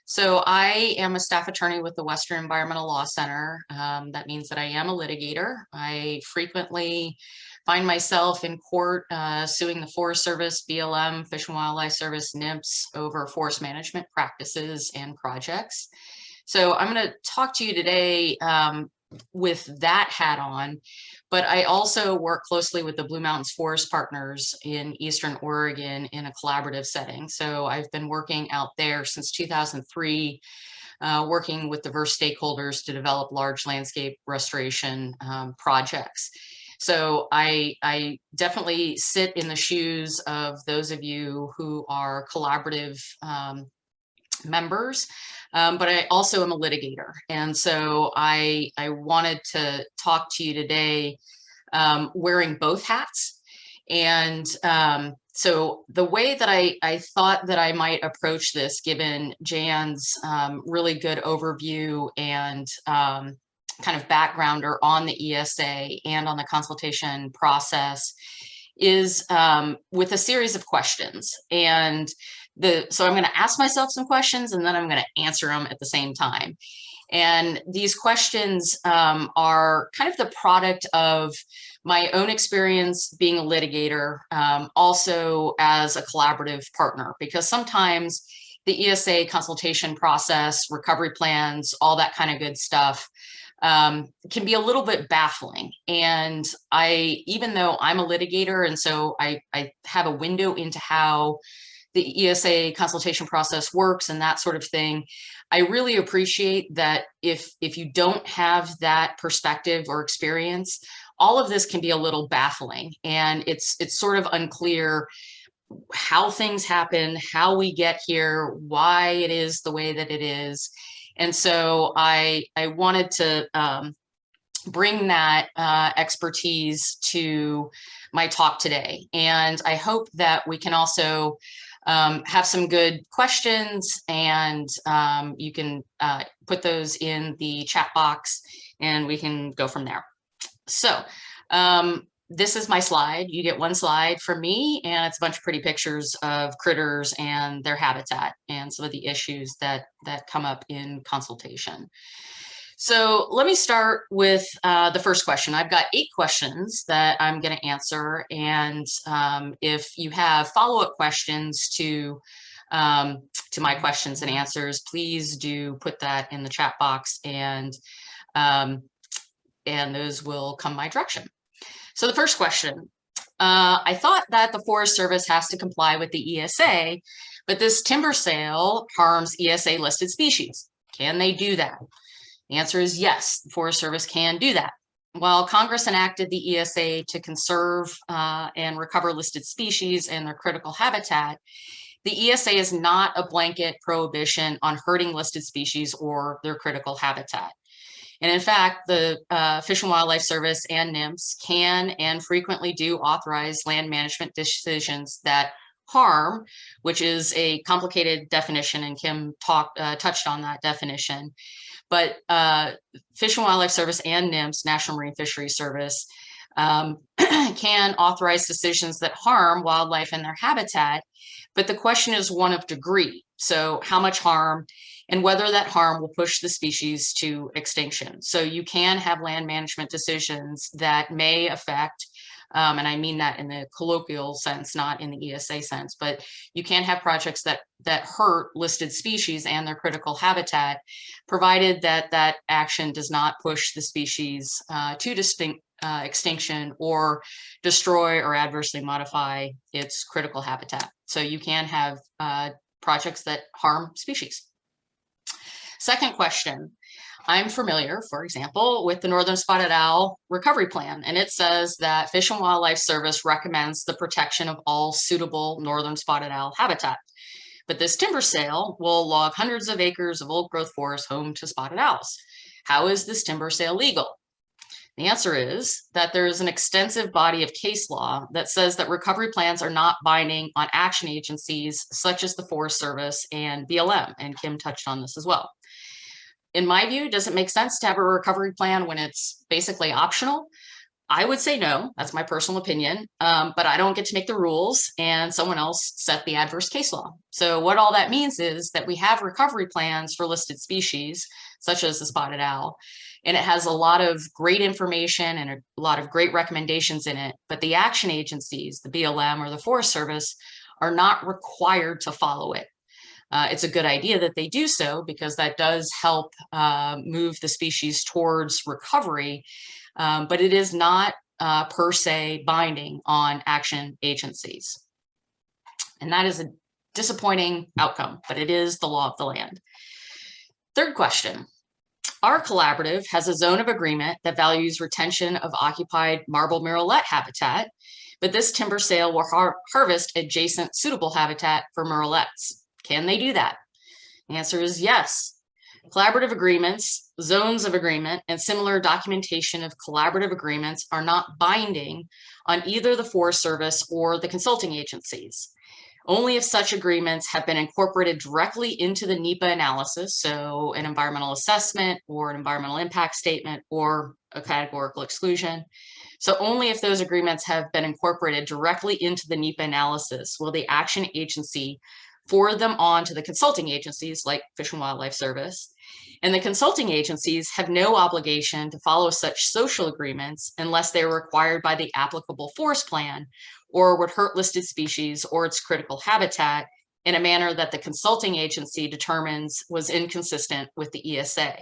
So I am a staff attorney with the Western Environmental Law Center. That means that I am a litigator. I frequently find myself in court suing the Forest Service, BLM, Fish and Wildlife Service, NIMS over forest management practices and projects. So I'm going to talk to you today with that hat on, but I also work closely with the Blue Mountains Forest Partners in Eastern Oregon in a collaborative setting. So I've been working out there since 2003, working with diverse stakeholders to develop large landscape restoration projects. So I definitely sit in the shoes of those of you who are collaborative members, but I also am a litigator. And so I wanted to talk to you today wearing both hats. And so the way that I thought that I might approach this, given Jan's really good overview and kind of backgrounder on the ESA and on the consultation process, is with a series of questions. And so I'm going to ask myself some questions, and then I'm going to answer them at the same time. And these questions are kind of the product of my own experience being a litigator, also as a collaborative partner, because sometimes the ESA consultation process, recovery plans, all that kind of good stuff can be a little bit baffling. And even though I'm a litigator, and so I have a window into how the ESA consultation process works and that sort of thing, I really appreciate that if you don't have that perspective or experience, all of this can be a little baffling, and it's sort of unclear how things happen, how we get here, why it is the way that it is. And so I wanted to bring that expertise to my talk today. And I hope that we can also have some good questions, and you can put those in the chat box and we can go from there. So this is my slide. You get one slide from me, and it's a bunch of pretty pictures of critters and their habitat and some of the issues that come up in consultation. So let me start with the first question. I've got 8 questions that I'm going to answer, and if you have follow-up questions to my questions and answers, please do put that in the chat box, and those will come my direction. So the first question, I thought that the Forest Service has to comply with the ESA, but this timber sale harms ESA listed species. Can they do that? The answer is yes, the Forest Service can do that. While Congress enacted the ESA to conserve and recover listed species and their critical habitat, the ESA is not a blanket prohibition on hurting listed species or their critical habitat. And in fact, the Fish and Wildlife Service and NIMS can and frequently do authorize land management decisions that harm, which is a complicated definition, and Kim touched on that definition. But Fish and Wildlife Service and NIMS, National Marine Fisheries Service, can authorize decisions that harm wildlife and their habitat. But the question is one of degree. So how much harm, and whether that harm will push the species to extinction. So you can have land management decisions that may affect, and I mean that in the colloquial sense, not in the ESA sense, but you can have projects that hurt listed species and their critical habitat, provided that that action does not push the species to extinction or destroy or adversely modify its critical habitat. So you can have projects that harm species. Second question, I'm familiar, for example, with the Northern Spotted Owl Recovery Plan, and it says that Fish and Wildlife Service recommends the protection of all suitable Northern Spotted Owl habitat. But this timber sale will log hundreds of acres of old growth forest home to spotted owls. How is this timber sale legal? The answer is that there is an extensive body of case law that says that recovery plans are not binding on action agencies such as the Forest Service and BLM, and Kim touched on this as well. In my view, does it make sense to have a recovery plan when it's basically optional? I would say no, that's my personal opinion, but I don't get to make the rules, and someone else set the adverse case law. So what all that means is that we have recovery plans for listed species, such as the spotted owl, and it has a lot of great information and a lot of great recommendations in it, but the action agencies, the BLM or the Forest Service, are not required to follow it. It's a good idea that they do so because that does help move the species towards recovery, but it is not per se binding on action agencies. And that is a disappointing outcome, but it is the law of the land. Third question. Our collaborative has a zone of agreement that values retention of occupied marble murrelet habitat, but this timber sale will harvest adjacent suitable habitat for murrelets. Can they do that? The answer is yes. Collaborative agreements, zones of agreement, and similar documentation of collaborative agreements are not binding on either the Forest Service or the consulting agencies. Only if such agreements have been incorporated directly into the NEPA analysis, so an environmental assessment or an environmental impact statement or a categorical exclusion. So only if those agreements have been incorporated directly into the NEPA analysis will the action agency forward them on to the consulting agencies like Fish and Wildlife Service. And the consulting agencies have no obligation to follow such social agreements unless they are required by the applicable forest plan or would hurt listed species or its critical habitat in a manner that the consulting agency determines was inconsistent with the ESA.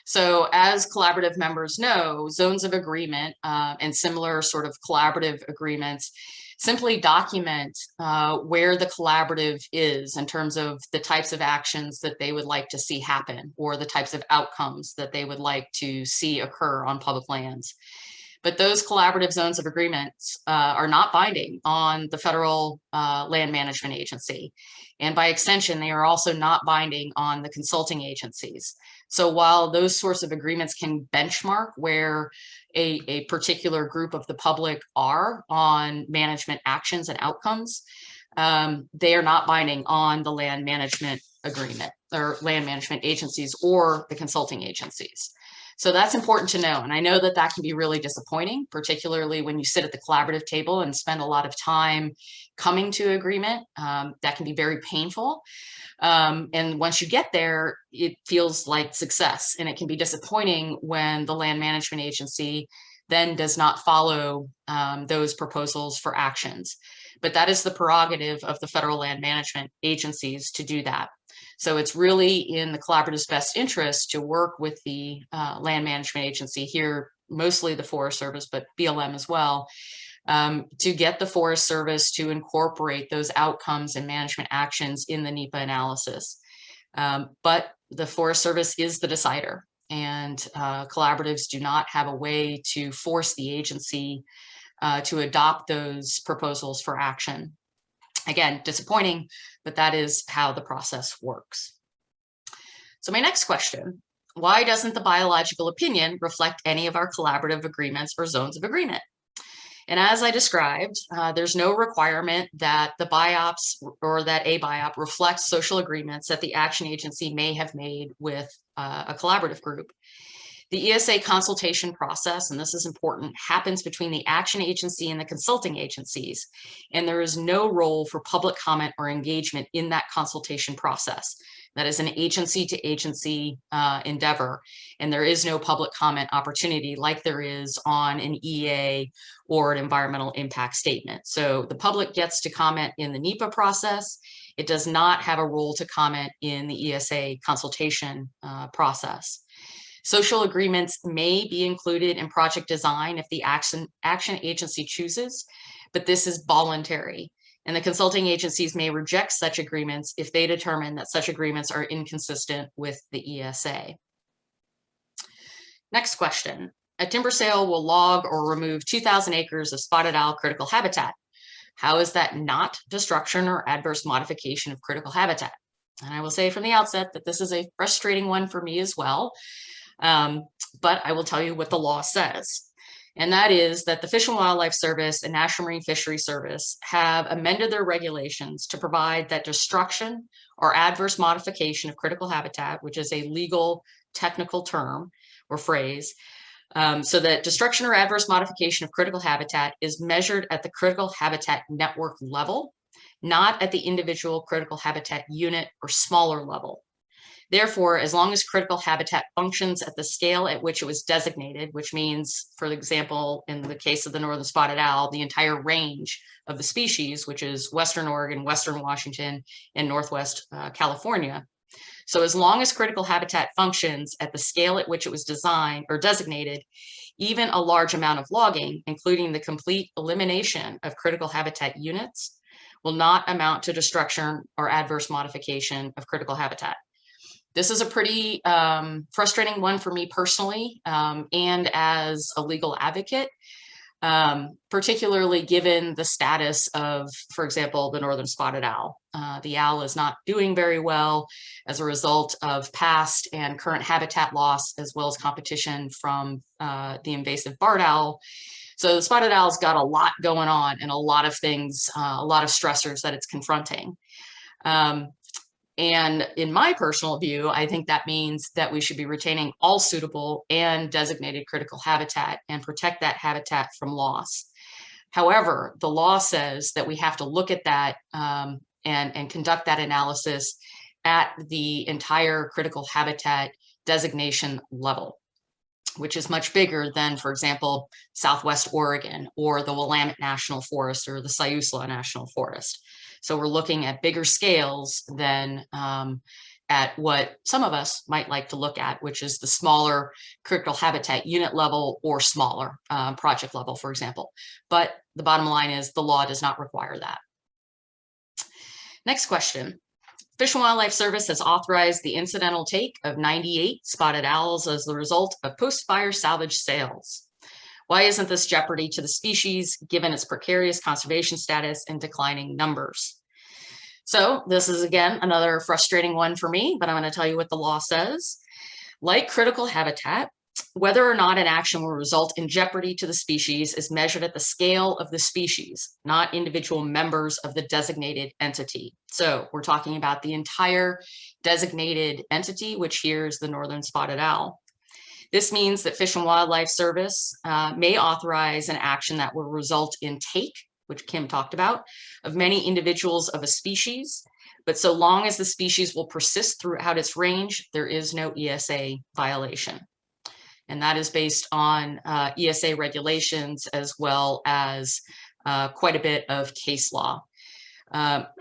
So as collaborative members know, zones of agreement and similar sort of collaborative agreements simply document where the collaborative is in terms of the types of actions that they would like to see happen or the types of outcomes that they would like to see occur on public lands. But those collaborative zones of agreements are not binding on the federal land management agency. And by extension, they are also not binding on the consulting agencies. So while those sorts of agreements can benchmark where a particular group of the public are on management actions and outcomes, they are not binding on the land management agreement or land management agencies or the consulting agencies. So that's important to know. And I know that that can be really disappointing, particularly when you sit at the collaborative table and spend a lot of time coming to agreement. That can be very painful. And once you get there, it feels like success. And it can be disappointing when the land management agency then does not follow those proposals for actions. But that is the prerogative of the federal land management agencies to do that. So it's really in the collaborative's best interest to work with the land management agency here, mostly the Forest Service, but BLM as well, to get the Forest Service to incorporate those outcomes and management actions in the NEPA analysis. But the Forest Service is the decider, and collaboratives do not have a way to force the agency to adopt those proposals for action. Again, disappointing, but that is how the process works. So my next question, why doesn't the biological opinion reflect any of our collaborative agreements or zones of agreement? And as I described, there's no requirement that the BIOPS or that a BIOP reflects social agreements that the action agency may have made with a collaborative group. The ESA consultation process, and this is important, happens between the action agency and the consulting agencies, and there is no role for public comment or engagement in that consultation process. That is an agency to agency endeavor, and there is no public comment opportunity like there is on an EA or an environmental impact statement. So the public gets to comment in the NEPA process. It does not have a role to comment in the ESA consultation process. Social agreements may be included in project design if the action agency chooses, but this is voluntary. And the consulting agencies may reject such agreements if they determine that such agreements are inconsistent with the ESA. Next question. A timber sale will log or remove 2,000 acres of spotted owl critical habitat. How is that not destruction or adverse modification of critical habitat? And I will say from the outset that this is a frustrating one for me as well. But I will tell you what the law says. And that is that the Fish and Wildlife Service and National Marine Fisheries Service have amended their regulations to provide that destruction or adverse modification of critical habitat, which is a legal technical term or phrase, so that destruction or adverse modification of critical habitat is measured at the critical habitat network level, not at the individual critical habitat unit or smaller level. Therefore, as long as critical habitat functions at the scale at which it was designated, which means, for example, in the case of the northern spotted owl, the entire range of the species, which is Western Oregon, Western Washington, and Northwest California. So as long as critical habitat functions at the scale at which it was designed or designated, even a large amount of logging, including the complete elimination of critical habitat units, will not amount to destruction or adverse modification of critical habitat. This is a pretty frustrating one for me personally, and as a legal advocate, particularly given the status of, for example, the northern spotted owl. The owl is not doing very well as a result of past and current habitat loss, as well as competition from the invasive barred owl. So the spotted owl's got a lot going on and a lot of things, a lot of stressors that it's confronting. And in my personal view, I think that means that we should be retaining all suitable and designated critical habitat and protect that habitat from loss. However, the law says that we have to look at that and conduct that analysis at the entire critical habitat designation level, which is much bigger than, for example, Southwest Oregon or the Willamette National Forest or the Siuslaw National Forest. So we're looking at bigger scales than at what some of us might like to look at, which is the smaller critical habitat unit level or smaller project level, for example. But the bottom line is the law does not require that. Next question. Fish and Wildlife Service has authorized the incidental take of 98 spotted owls as the result of post-fire salvage sales. Why isn't this jeopardy to the species given its precarious conservation status and declining numbers? So this is, again, another frustrating one for me, but I'm going to tell you what the law says. Like critical habitat, whether or not an action will result in jeopardy to the species is measured at the scale of the species, not individual members of the designated entity. So we're talking about the entire designated entity, which here is the northern spotted owl. This means that Fish and Wildlife Service may authorize an action that will result in take, which Kim talked about, of many individuals of a species. But so long as the species will persist throughout its range, there is no ESA violation. And that is based on ESA regulations as well as quite a bit of case law.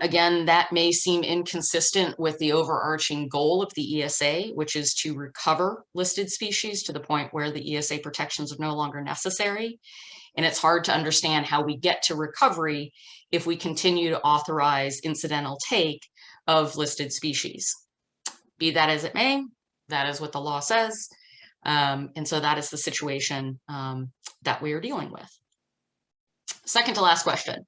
Again, that may seem inconsistent with the overarching goal of the ESA, which is to recover listed species to the point where the ESA protections are no longer necessary. And it's hard to understand how we get to recovery if we continue to authorize incidental take of listed species. Be that as it may, that is what the law says. And so that is the situation that we are dealing with. Second to last question.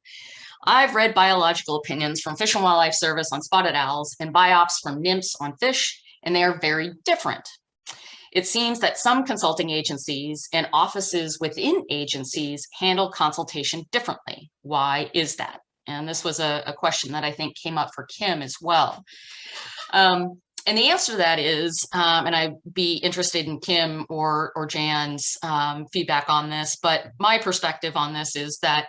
I've read biological opinions from Fish and Wildlife Service on spotted owls and biops from NIMS on fish, and they are very different. It seems that some consulting agencies and offices within agencies handle consultation differently. Why is that? And this was a question that I think came up for Kim as well. And the answer to that is, and I'd be interested in Kim or Jan's feedback on this, but my perspective on this is that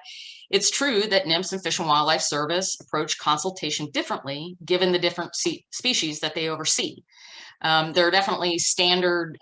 it's true that NIMS and Fish and Wildlife Service approach consultation differently given the different species that they oversee. There are definitely standard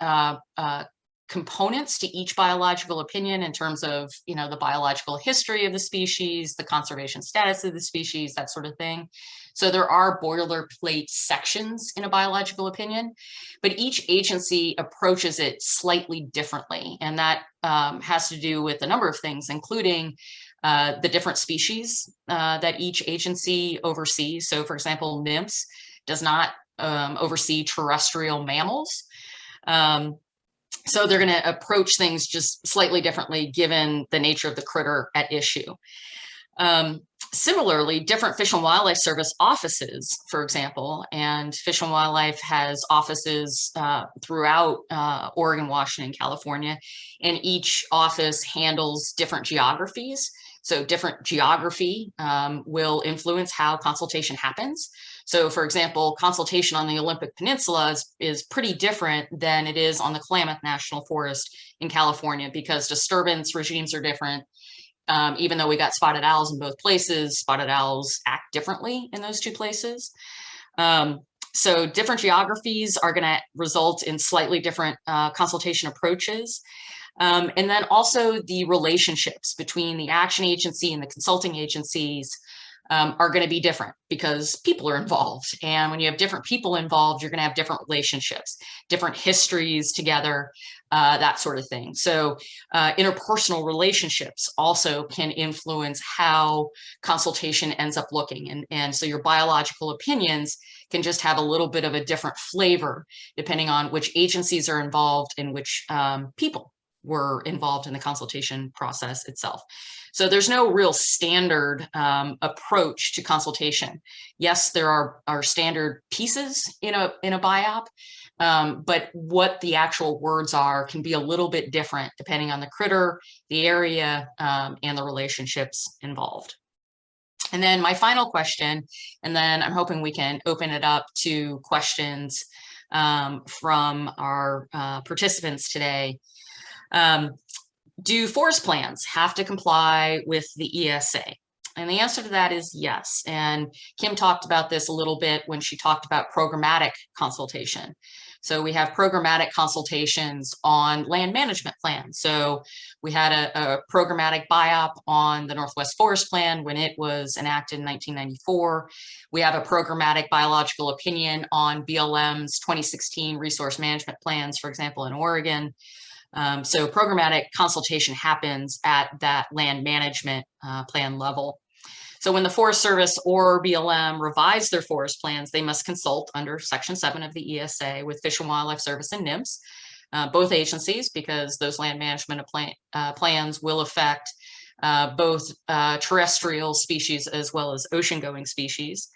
components to each biological opinion in terms of, the biological history of the species, the conservation status of the species, that sort of thing. So there are boilerplate sections in a biological opinion, but each agency approaches it slightly differently. And that has to do with a number of things, including the different species that each agency oversees. So for example, NIMS does not oversee terrestrial mammals. So they're going to approach things just slightly differently given the nature of the critter at issue. Similarly, different Fish and Wildlife Service offices, for example, and Fish and Wildlife has offices throughout Oregon, Washington, California, and each office handles different geographies. So different geography will influence how consultation happens. So for example, consultation on the Olympic Peninsula is pretty different than it is on the Klamath National Forest in California because disturbance regimes are different. Even though we got spotted owls in both places, spotted owls act differently in those two places. So different geographies are going to result in slightly different consultation approaches. And then also the relationships between the action agency and the consulting agencies are going to be different because people are involved. And when you have different people involved, you're going to have different relationships, different histories together, that sort of thing. So interpersonal relationships also can influence how consultation ends up looking. And so your biological opinions can just have a little bit of a different flavor depending on which agencies are involved and which people were involved in the consultation process itself. So there's no real standard approach to consultation. Yes, there are standard pieces in a BiOp, but what the actual words are can be a little bit different depending on the critter, the area, and the relationships involved. And then my final question, and then I'm hoping we can open it up to questions from our participants today. Do forest plans have to comply with the ESA? And the answer to that is yes. And Kim talked about this a little bit when she talked about programmatic consultation. So we have programmatic consultations on land management plans. So we had a programmatic BiOp on the Northwest Forest Plan when it was enacted in 1994. We have a programmatic biological opinion on BLM's 2016 resource management plans, for example, in Oregon. So programmatic consultation happens at that land management plan level. So when the Forest Service or BLM revise their forest plans, they must consult under Section 7 of the ESA with Fish and Wildlife Service and NIMS, both agencies, because those land management plans will affect both terrestrial species as well as ocean-going species.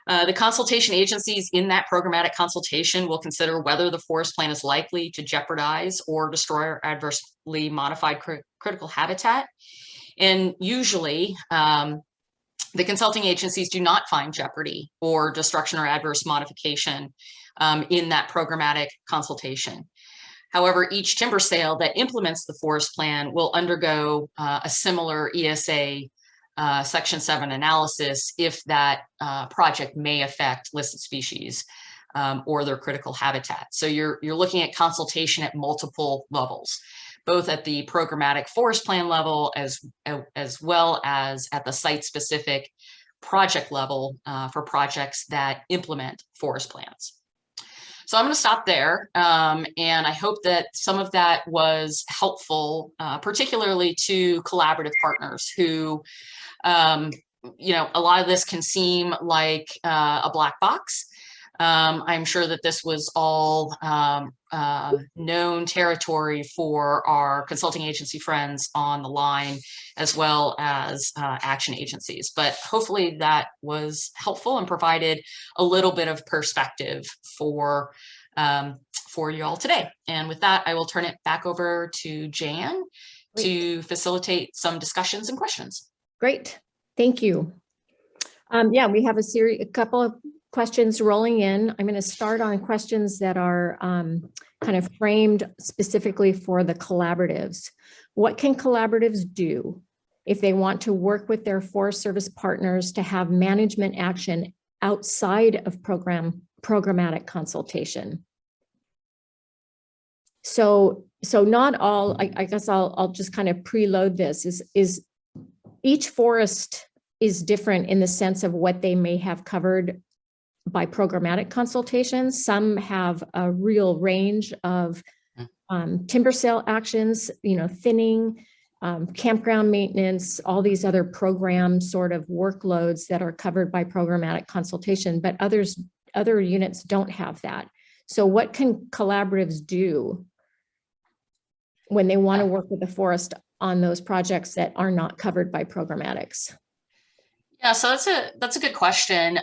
The consultation agencies in that programmatic consultation will consider whether the forest plan is likely to jeopardize or destroy or adversely modified critical habitat. And usually, the consulting agencies do not find jeopardy or destruction or adverse modification in that programmatic consultation. However, each timber sale that implements the forest plan will undergo a similar ESA Section 7 analysis if that project may affect listed species or their critical habitat. So you're looking at consultation at multiple levels, both at the programmatic forest plan level as well as at the site-specific project level for projects that implement forest plans. So I'm going to stop there, and I hope that some of that was helpful, particularly to collaborative partners who, you know, a lot of this can seem like a black box. I'm sure that this was all known territory for our consulting agency friends on the line, as well as action agencies. But hopefully that was helpful and provided a little bit of perspective for you all today. And with that, I will turn it back over to Jan to facilitate some discussions and questions. Great, thank you. Yeah, we have a couple of questions rolling in. I'm going to start on questions that are kind of framed specifically for the collaboratives. What can collaboratives do if they want to work with their Forest Service partners to have management action outside of programmatic consultation? So not all, I guess I'll just kind of preload this, is each forest is different in the sense of what they may have covered by programmatic consultations. Some have a real range of timber sale actions, you know, thinning, campground maintenance, all these other program sort of workloads that are covered by programmatic consultation, but other units don't have that. So what can collaboratives do when they want to work with the forest on those projects that are not covered by programmatics? Yeah, so that's a good question.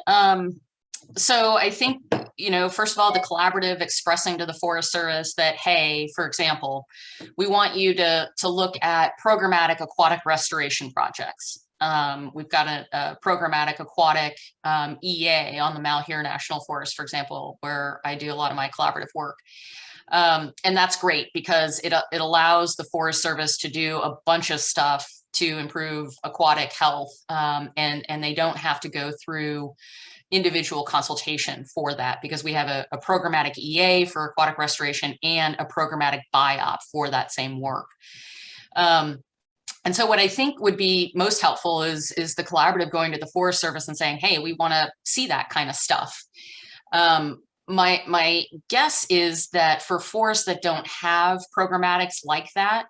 So I think, you know, first of all, the collaborative expressing to the Forest Service that, hey, for example, we want you to look at programmatic aquatic restoration projects. We've got a programmatic aquatic EA on the Malheur National Forest, for example, where I do a lot of my collaborative work. And that's great because it allows the Forest Service to do a bunch of stuff to improve aquatic health, and they don't have to go through individual consultation for that, because we have a programmatic EA for aquatic restoration and a programmatic BIOP for that same work. And so what I think would be most helpful is the collaborative going to the Forest Service and saying, hey, we want to see that kind of stuff. My guess is that for forests that don't have programmatics like that,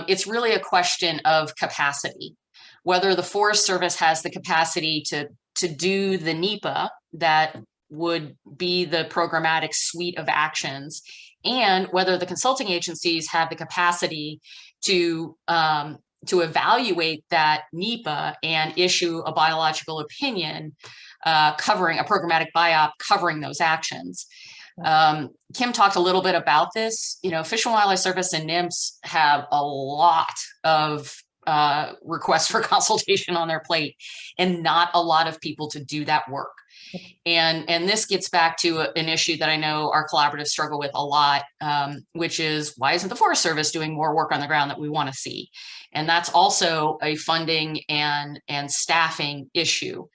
it's really a question of capacity, whether the Forest Service has the capacity to do the NEPA that would be the programmatic suite of actions, and whether the consulting agencies have the capacity to evaluate that NEPA and issue a biological opinion covering a programmatic BIOP covering those actions. Kim talked a little bit about this. You know, Fish and Wildlife Service and NIMS have a lot of requests for consultation on their plate, and not a lot of people to do that work. And this gets back to an issue that I know our collaboratives struggle with a lot, which is, why isn't the Forest Service doing more work on the ground that we want to see? And that's also a funding and staffing issue.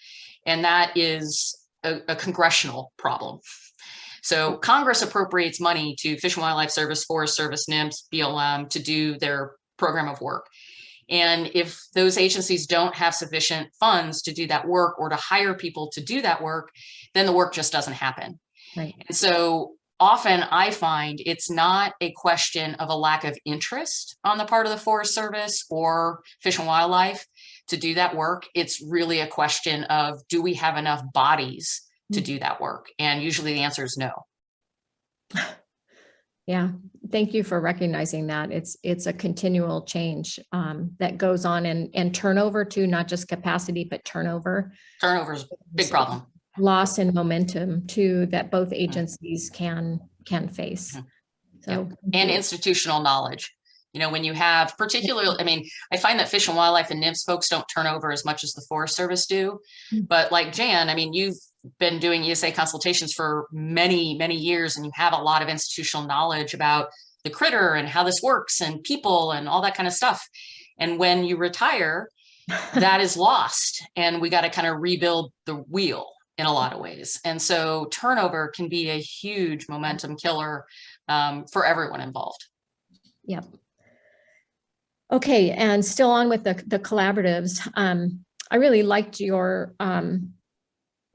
And that is a congressional problem. So Congress appropriates money to Fish and Wildlife Service, Forest Service, NIMS, BLM to do their program of work. And if those agencies don't have sufficient funds to do that work or to hire people to do that work, then the work just doesn't happen. Right. And so often I find it's not a question of a lack of interest on the part of the Forest Service or Fish and Wildlife to do that work. It's really a question of, do we have enough bodies to do that work? And usually the answer is no. Yeah, thank you for recognizing that. It's a continual change that goes on, and turnover too, not just capacity, but turnover. Turnover is a big problem. Loss in momentum too, that both agencies can face. So, and institutional knowledge. You know, when you have particularly, I mean, I find that Fish and Wildlife and NIMS folks don't turn over as much as the Forest Service do. But like Jan, I mean, you've been doing ESA consultations for many, many years, and you have a lot of institutional knowledge about the critter and how this works and people and all that kind of stuff. And when you retire, that is lost, and we got to kind of rebuild the wheel in a lot of ways. And so turnover can be a huge momentum killer for everyone involved. Yep. Okay, and still on with the collaboratives. I really liked your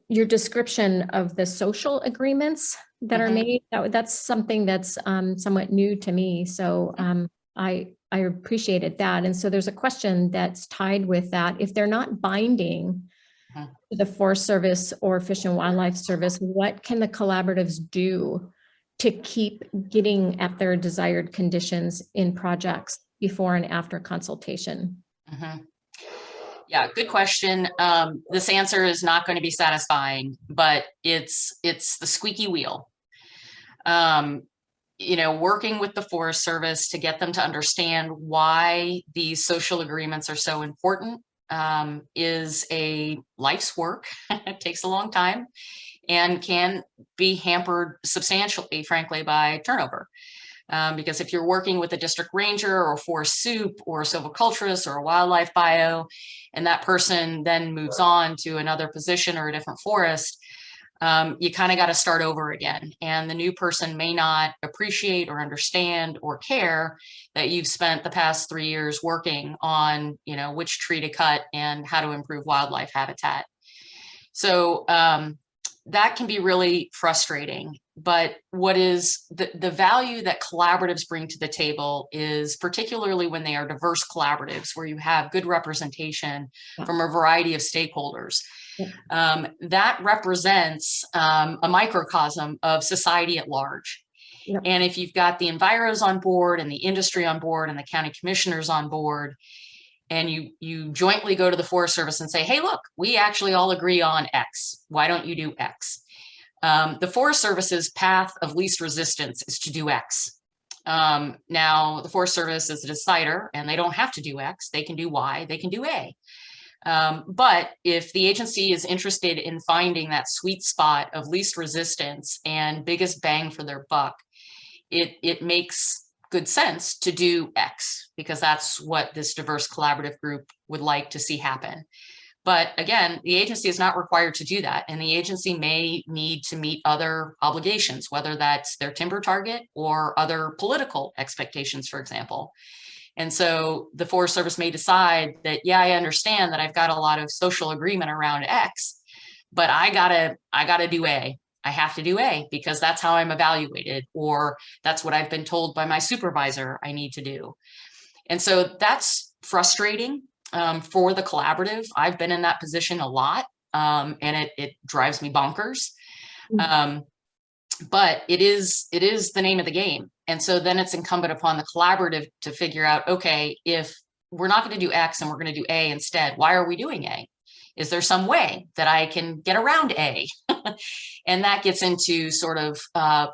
description of the social agreements that are made. That's something that's somewhat new to me. So I appreciated that. And so there's a question that's tied with that. If they're not binding to the Forest Service or Fish and Wildlife Service, what can the collaboratives do to keep getting at their desired conditions in projects before and after consultation? Yeah, good question. This answer is not going to be satisfying, but it's the squeaky wheel. You know, working with the Forest Service to get them to understand why these social agreements are so important is a life's work. It takes a long time and can be hampered substantially, frankly, by turnover. Because if you're working with a district ranger or forest soup or a silviculturist or a wildlife bio, and that person then moves on to another position or a different forest, you kind of got to start over again. And the new person may not appreciate or understand or care that you've spent the past 3 years working on, you know, which tree to cut and how to improve wildlife habitat. So that can be really frustrating. But what is the value that collaboratives bring to the table is, particularly when they are diverse collaboratives, where you have good representation from a variety of stakeholders. That represents a microcosm of society at large. And if you've got the enviros on board and the industry on board and the county commissioners on board, and you jointly go to the Forest Service and say, hey, look, we actually all agree on X. Why don't you do X? The Forest Service's path of least resistance is to do X. Now, the Forest Service is a decider, and they don't have to do X. They can do Y, they can do A. But if the agency is interested in finding that sweet spot of least resistance and biggest bang for their buck, it makes good sense to do X, because that's what this diverse collaborative group would like to see happen. But again, the agency is not required to do that. And the agency may need to meet other obligations, whether that's their timber target or other political expectations, for example. And so the Forest Service may decide that, yeah, I understand that I've got a lot of social agreement around X, but I gotta do A. I have to do A because that's how I'm evaluated, or that's what I've been told by my supervisor I need to do. And so that's frustrating for the collaborative. I've been in that position a lot, and it drives me bonkers. But it is the name of the game. And so then it's incumbent upon the collaborative to figure out, okay, if we're not going to do X and we're going to do A instead, why are we doing A? Is there some way that I can get around A? And that gets into sort of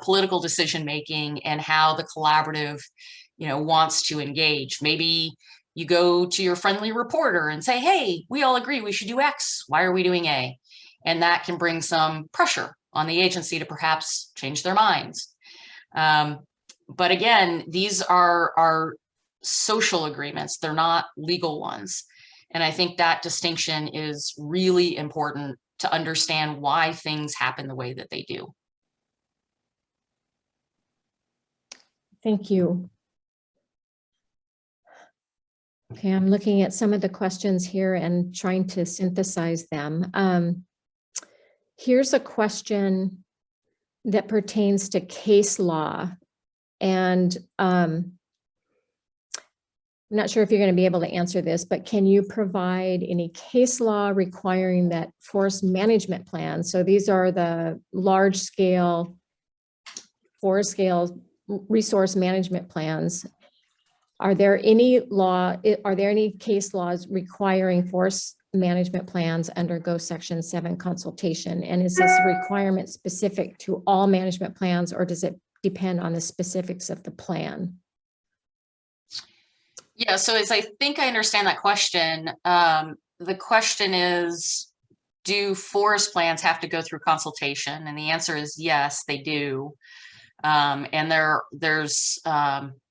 political decision making and how the collaborative, wants to engage. Maybe you go to your friendly reporter and say, hey, we all agree we should do X. Why are we doing A? And that can bring some pressure on the agency to perhaps change their minds. But again, these are social agreements. They're not legal ones. And I think that distinction is really important to understand why things happen the way that they do. Thank you. Okay, I'm looking at some of the questions here and trying to synthesize them. Here's a question that pertains to case law. And I'm not sure if you're going to be able to answer this, but can you provide any case law requiring that forest management plans? So these are the large scale, forest scale resource management plans. Are there any case laws requiring forest management plans undergo Section 7 consultation? And is this requirement specific to all management plans, or does it depend on the specifics of the plan? Yeah, so as I think I understand that question, the question is, do forest plans have to go through consultation? And the answer is yes, they do. And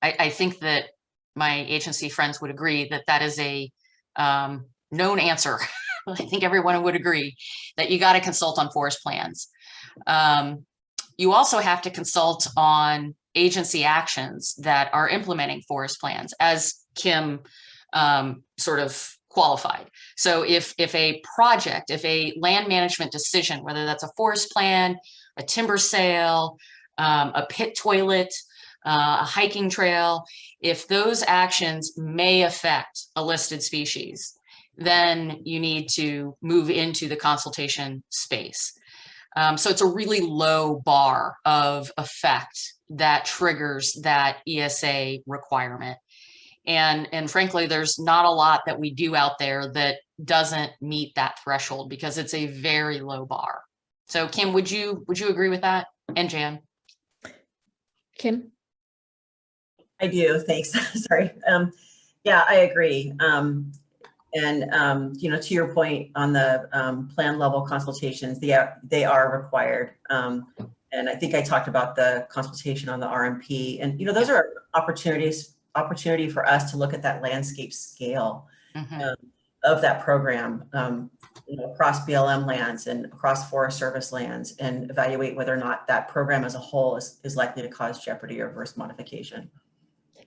I think that my agency friends would agree that that is a known answer. I think everyone would agree that you got to consult on forest plans. You also have to consult on agency actions that are implementing forest plans, as Kim sort of qualified. So if a project, if a land management decision, whether that's a forest plan, a timber sale, a pit toilet, a hiking trail, if those actions may affect a listed species, then you need to move into the consultation space. So it's a really low bar of effect that triggers that ESA requirement. And frankly, there's not a lot that we do out there that doesn't meet that threshold because it's a very low bar. So Kim, would you agree with that? And Jan? Kim? I do, thanks. Sorry. Yeah, I agree. To your point on the plan level consultations, they are required. And I think I talked about the consultation on the RMP, and those are opportunity for us to look at that landscape scale of that program, across BLM lands and across Forest Service lands, and evaluate whether or not that program as a whole is likely to cause jeopardy or reverse modification.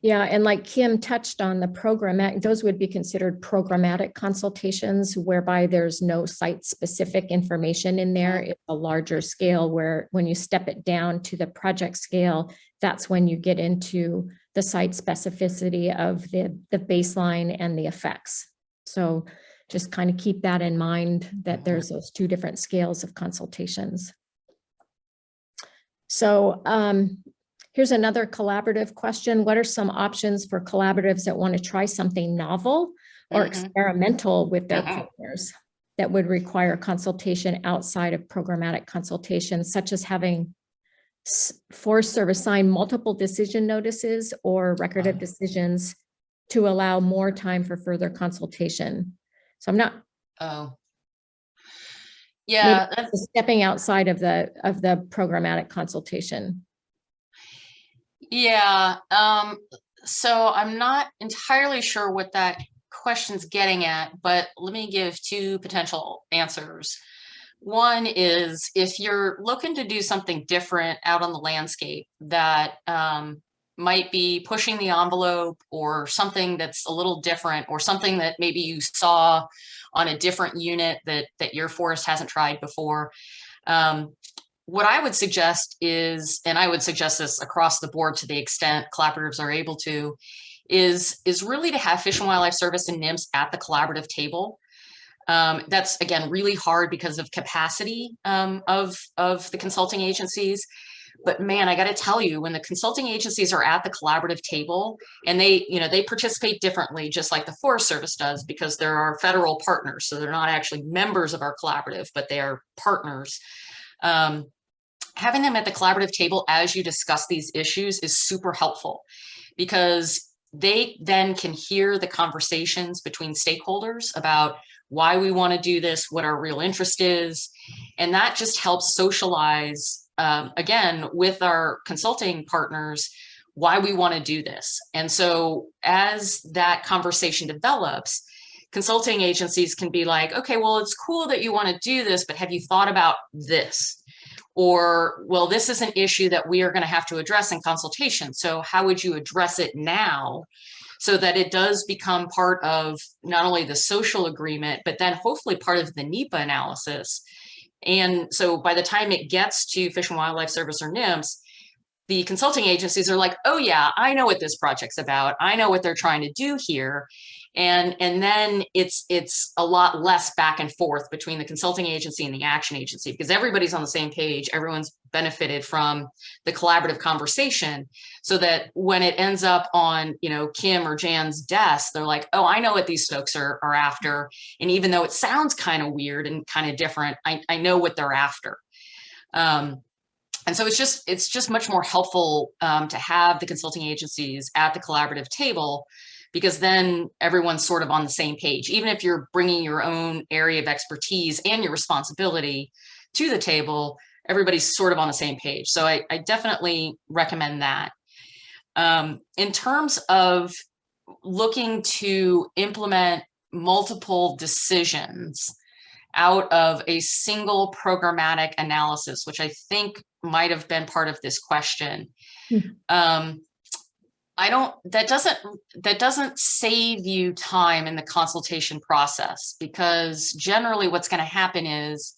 Yeah, and like Kim touched on, the program, those would be considered programmatic consultations, whereby there's no site-specific information in there. It's a larger scale where when you step it down to the project scale, that's when you get into the site specificity of the baseline and the effects. So just kind of keep that in mind, that there's those two different scales of consultations. So here's another collaborative question. What are some options for collaboratives that want to try something novel or experimental with their partners that would require consultation outside of programmatic consultation, such as having Forest Service sign multiple decision notices or record of decisions to allow more time for further consultation? So I'm not. Yeah, stepping outside of the programmatic consultation. Yeah, so I'm not entirely sure what that question's getting at, but let me give two potential answers. One is if you're looking to do something different out on the landscape that might be pushing the envelope, or something that's a little different, or something that maybe you saw on a different unit that your forest hasn't tried before. What I would suggest is, and I would suggest this across the board to the extent collaboratives are able to, is really to have Fish and Wildlife Service and NIMS at the collaborative table. That's, again, really hard because of capacity of the consulting agencies. But man, I got to tell you, when the consulting agencies are at the collaborative table, and they participate differently, just like the Forest Service does, because they're our federal partners. So they're not actually members of our collaborative, but they are partners. Having them at the collaborative table as you discuss these issues is super helpful, because they then can hear the conversations between stakeholders about why we want to do this, what our real interest is. And that just helps socialize, again, with our consulting partners, why we want to do this. And so as that conversation develops, consulting agencies can be like, okay, well, it's cool that you want to do this, but have you thought about this? Or, well, this is an issue that we are going to have to address in consultation. So how would you address it now, so that it does become part of not only the social agreement, but then hopefully part of the NEPA analysis. And so by the time it gets to Fish and Wildlife Service or NIMS, the consulting agencies are like, oh yeah, I know what this project's about. I know what they're trying to do here. And then it's a lot less back and forth between the consulting agency and the action agency, because everybody's on the same page. Everyone's benefited from the collaborative conversation, so that when it ends up on, Kim or Jan's desk, they're like, oh, I know what these folks are after. And even though it sounds kind of weird and kind of different, I know what they're after. And so it's just much more helpful to have the consulting agencies at the collaborative table, because then everyone's sort of on the same page. Even if you're bringing your own area of expertise and your responsibility to the table, everybody's sort of on the same page. So I definitely recommend that. In terms of looking to implement multiple decisions out of a single programmatic analysis, which I think might have been part of this question. That doesn't save you time in the consultation process, because generally what's going to happen is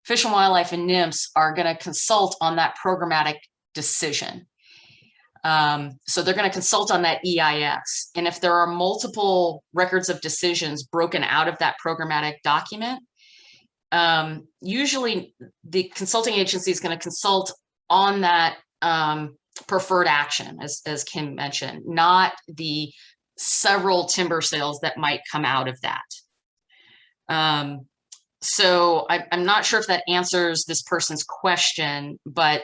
Fish and Wildlife and NIMS are going to consult on that programmatic decision. So they're going to consult on that EIS. And if there are multiple records of decisions broken out of that programmatic document, usually the consulting agency is going to consult on that preferred action, as Kim mentioned, not the several timber sales that might come out of that. So I'm not sure if that answers this person's question, but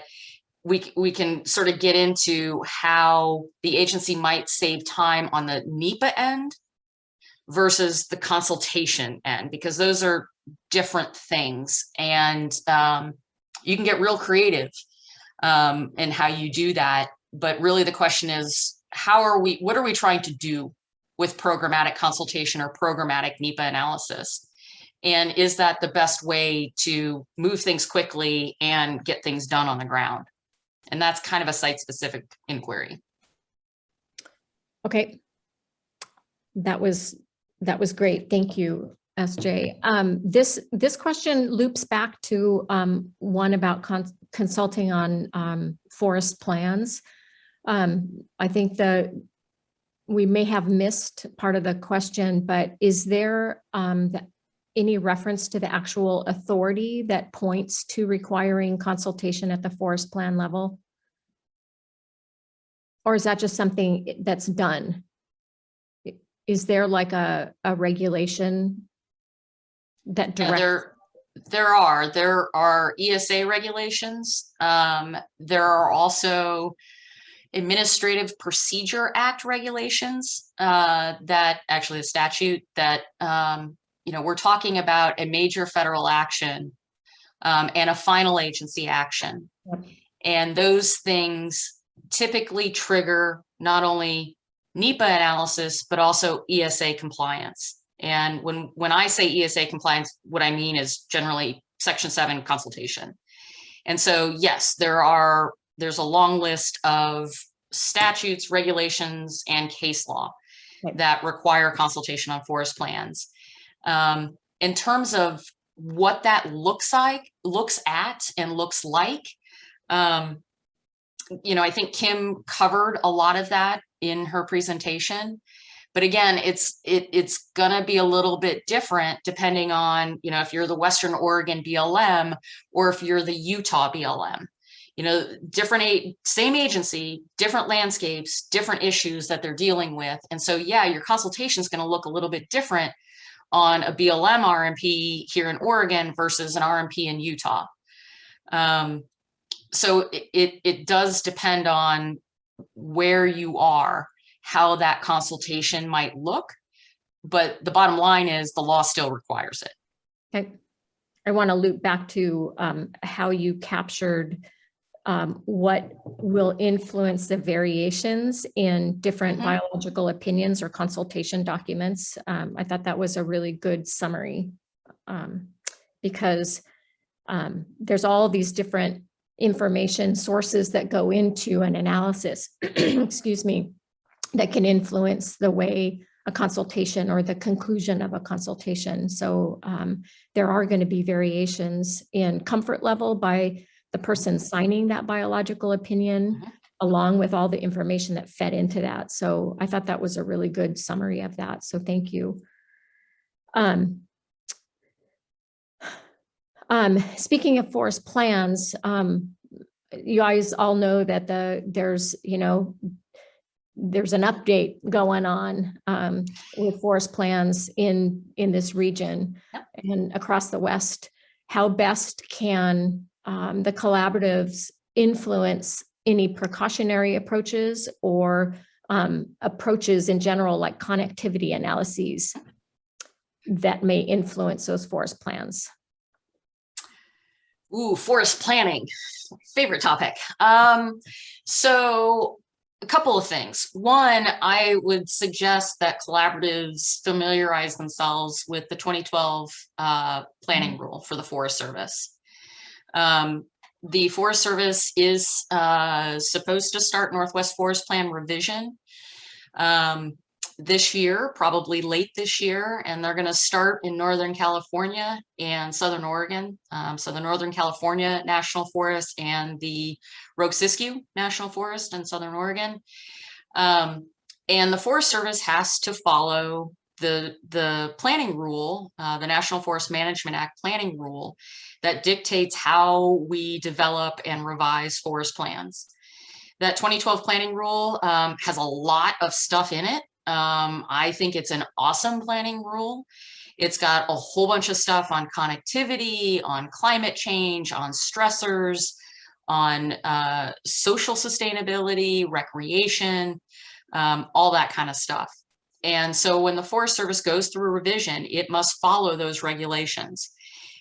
we can sort of get into how the agency might save time on the NEPA end versus the consultation end, because those are different things. And you can get real creative in how you do that. But really the question is, what are we trying to do with programmatic consultation or programmatic NEPA analysis? And is that the best way to move things quickly and get things done on the ground? And that's kind of a site-specific inquiry. Okay. That was great. Thank you, SJ. This question loops back to one about consulting on forest plans. I think that we may have missed part of the question, but is there any reference to the actual authority that points to requiring consultation at the forest plan level? Or is that just something that's done? Is there like a regulation that directs? Yeah, there are ESA regulations. There are also Administrative Procedure Act regulations that actually the statute that we're talking about a major federal action and a final agency action. Yep. And those things typically trigger not only NEPA analysis, but also ESA compliance. And when I say ESA compliance, what I mean is generally Section 7 consultation. And so, yes, there's a long list of statutes, regulations, and case law that require consultation on forest plans. In terms of what that looks like, I think Kim covered a lot of that in her presentation. But again, it's gonna be a little bit different depending on, if you're the Western Oregon BLM or if you're the Utah BLM. Same agency, different landscapes, different issues that they're dealing with. And so, yeah, your consultation is going to look a little bit different on a BLM RMP here in Oregon versus an RMP in Utah. So it does depend on where you are, how that consultation might look. But the bottom line is the law still requires it. Okay. I want to loop back to how you captured what will influence the variations in different biological opinions or consultation documents. I thought that was a really good summary because there's all these different information sources that go into an analysis, excuse me, that can influence the way a consultation or the conclusion of a consultation. So there are going to be variations in comfort level by the person signing that biological opinion, along with all the information that fed into that. So I thought that was a really good summary of that. So thank you. Speaking of forest plans, you guys all know that there's an update going on with forest plans in this region and across the West. How best can the collaboratives influence any precautionary approaches or approaches in general, like connectivity analyses that may influence those forest plans? Ooh, forest planning, favorite topic. So a couple of things. One, I would suggest that collaboratives familiarize themselves with the 2012 planning rule for the Forest Service. The Forest Service is supposed to start Northwest Forest Plan revision this year, probably late this year, and they're going to start in Northern California and Southern Oregon. So the Northern California National Forest and the Rogue-Siskiyou National Forest in Southern Oregon. And the Forest Service has to follow the planning rule, the National Forest Management Act planning rule that dictates how we develop and revise forest plans. That 2012 planning rule has a lot of stuff in it. I think it's an awesome planning rule. It's got a whole bunch of stuff on connectivity, on climate change, on stressors, on social sustainability, recreation, all that kind of stuff. And so when the Forest Service goes through a revision, it must follow those regulations.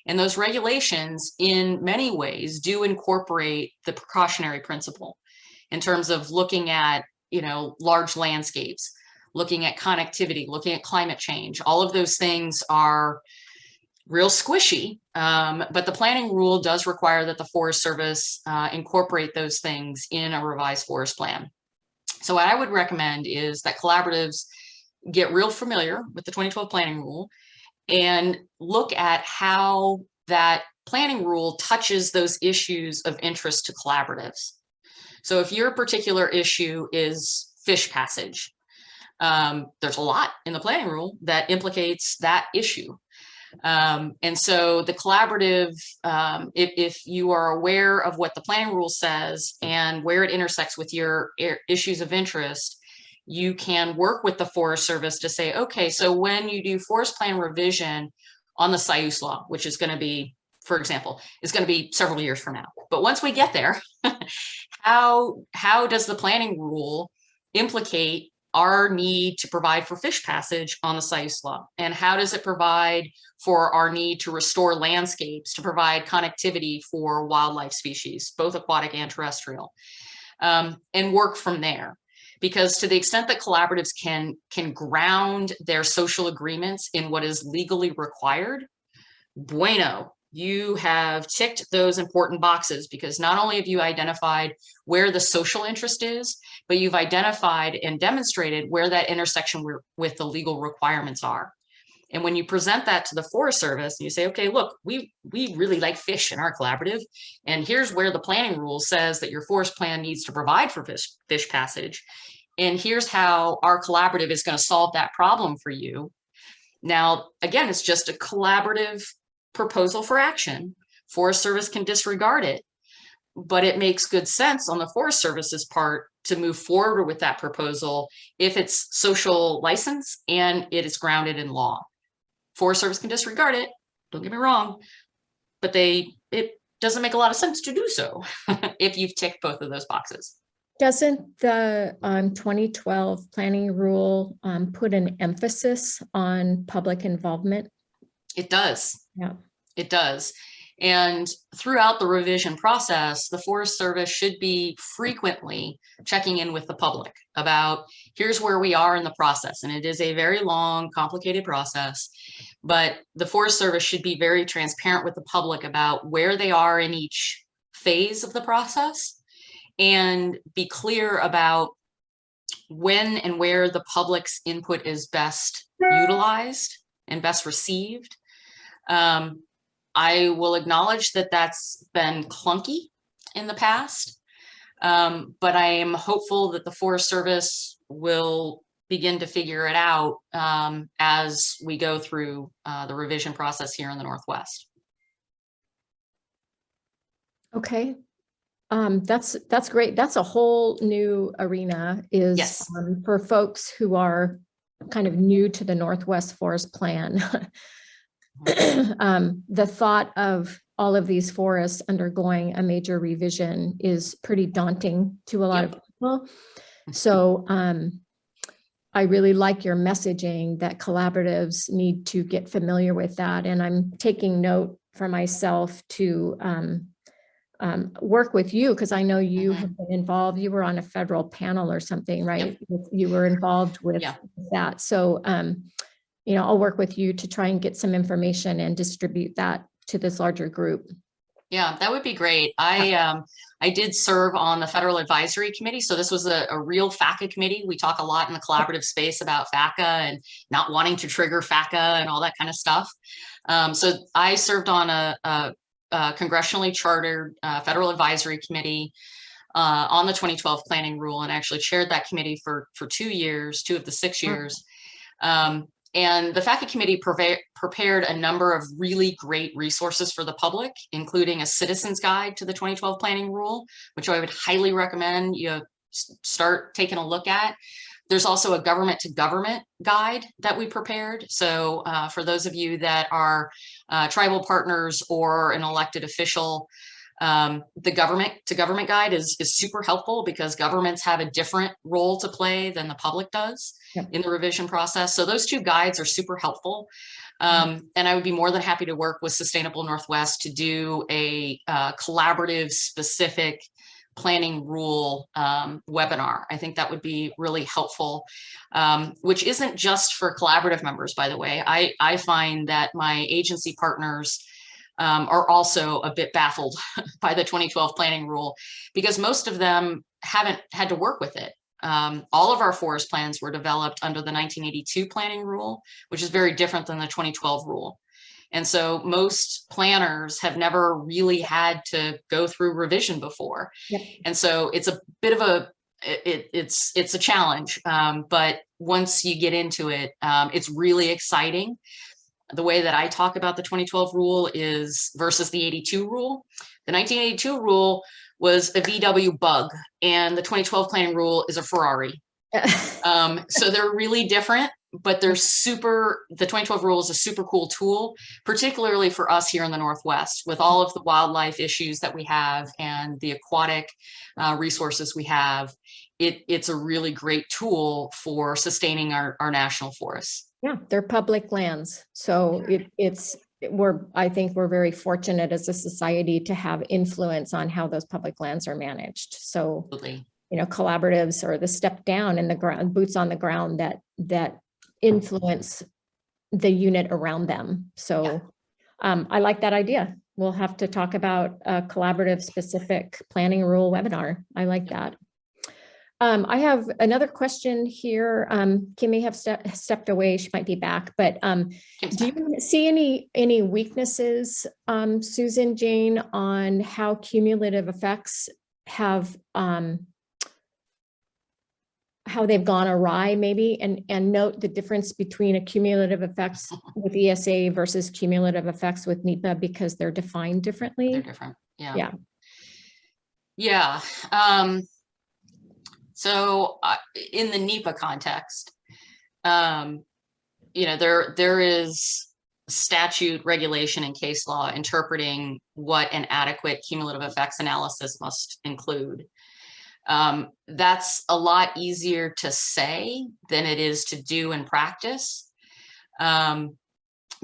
And those regulations, in many ways, do incorporate the precautionary principle in terms of looking at, large landscapes, looking at connectivity, looking at climate change. All of those things are real squishy, but the planning rule does require that the Forest Service incorporate those things in a revised forest plan. So what I would recommend is that collaboratives get real familiar with the 2012 planning rule and look at how that planning rule touches those issues of interest to collaboratives. So if your particular issue is fish passage, there's a lot in the planning rule that implicates that issue. And so the collaborative, if you are aware of what the planning rule says and where it intersects with your issues of interest, you can work with the Forest Service to say, okay, so when you do forest plan revision on the Siuslaw, which is going to be, for example, is going to be several years from now. But once we get there, how does the planning rule implicate our need to provide for fish passage on the Siuslaw? And how does it provide for our need to restore landscapes, to provide connectivity for wildlife species, both aquatic and terrestrial, and work from there? because to the extent that collaboratives can ground their social agreements in what is legally required, bueno, you have ticked those important boxes, because not only have you identified where the social interest is, but you've identified and demonstrated where that intersection with the legal requirements are. And when you present that to the Forest Service and you say, okay, look, we really like fish in our collaborative, and here's where the planning rule says that your forest plan needs to provide for fish passage, and here's how our collaborative is going to solve that problem for you. Now, again, it's just a collaborative proposal for action. Forest Service can disregard it, but it makes good sense on the Forest Service's part to move forward with that proposal if it's social license and it is grounded in law. Forest Service can disregard it, don't get me wrong, but it doesn't make a lot of sense to do so if you've ticked both of those boxes. Doesn't the 2012 planning rule put an emphasis on public involvement? It does. Yeah. It does. And throughout the revision process, the Forest Service should be frequently checking in with the public about here's where we are in the process. And it is a very long, complicated process, but the Forest Service should be very transparent with the public about where they are in each phase of the process, and be clear about when and where the public's input is best utilized and best received. I will acknowledge that that's been clunky in the past, but I am hopeful that the Forest Service will begin to figure it out as we go through the revision process here in the Northwest. Okay. That's great. That's a whole new arena, is Yes. For folks who are kind of new to the Northwest Forest Plan. The thought of all of these forests undergoing a major revision is pretty daunting to a lot of people. So I really like your messaging that collaboratives need to get familiar with that. And I'm taking note for myself to work with you, because I know you have been involved. You were on a federal panel or something, right? You were involved with that. So I'll work with you to try and get some information and distribute that to this larger group. Yeah, that would be great. I did serve on the Federal Advisory Committee. So this was a real FACA committee. We talk a lot in the collaborative space about FACA and not wanting to trigger FACA and all that kind of stuff. So I served on a congressionally chartered Federal Advisory Committee on the 2012 planning rule, and actually chaired that committee for 2 years, 2 of the 6 years. And the FACA committee prepared a number of really great resources for the public, including a citizen's guide to the 2012 planning rule, which I would highly recommend you start taking a look at. There's also a government to government guide that we prepared. So for those of you that are tribal partners or an elected official, the government to government guide is super helpful, because governments have a different role to play than the public does in the revision process. So those 2 guides are super helpful. And I would be more than happy to work with Sustainable Northwest to do a collaborative specific planning rule webinar. I think that would be really helpful, which isn't just for collaborative members, by the way. I find that my agency partners are also a bit baffled by the 2012 planning rule, because most of them haven't had to work with it. All of our forest plans were developed under the 1982 planning rule, which is very different than the 2012 rule. And so most planners have never really had to go through revision before. And so it's a bit of it's a challenge, but once you get into it, it's really exciting. The way that I talk about the 2012 rule is versus the 82 rule. The 1982 rule was a VW bug, and the 2012 planning rule is a Ferrari. So they're really different, but they're the 2012 rule is a super cool tool, particularly for us here in the Northwest, with all of the wildlife issues that we have and the aquatic resources we have. It's a really great tool for sustaining our national forests. Yeah, they're public lands. So I think we're very fortunate as a society to have influence on how those public lands are managed. So Absolutely. collaboratives or the step down in the ground, boots on the ground that influence the unit around them. So I like that idea. We'll have to talk about a collaborative specific planning rule webinar. I like that. I have another question here. Kim may have stepped away. She might be back, but do you see any weaknesses, Susan, Jane, on how cumulative effects have how they've gone awry maybe, and note the difference between a cumulative effects with ESA versus cumulative effects with NEPA because they're defined differently? They're different. Yeah. Yeah. Yeah. So in the NEPA context, there is statute, regulation, and case law interpreting what an adequate cumulative effects analysis must include. That's a lot easier to say than it is to do in practice,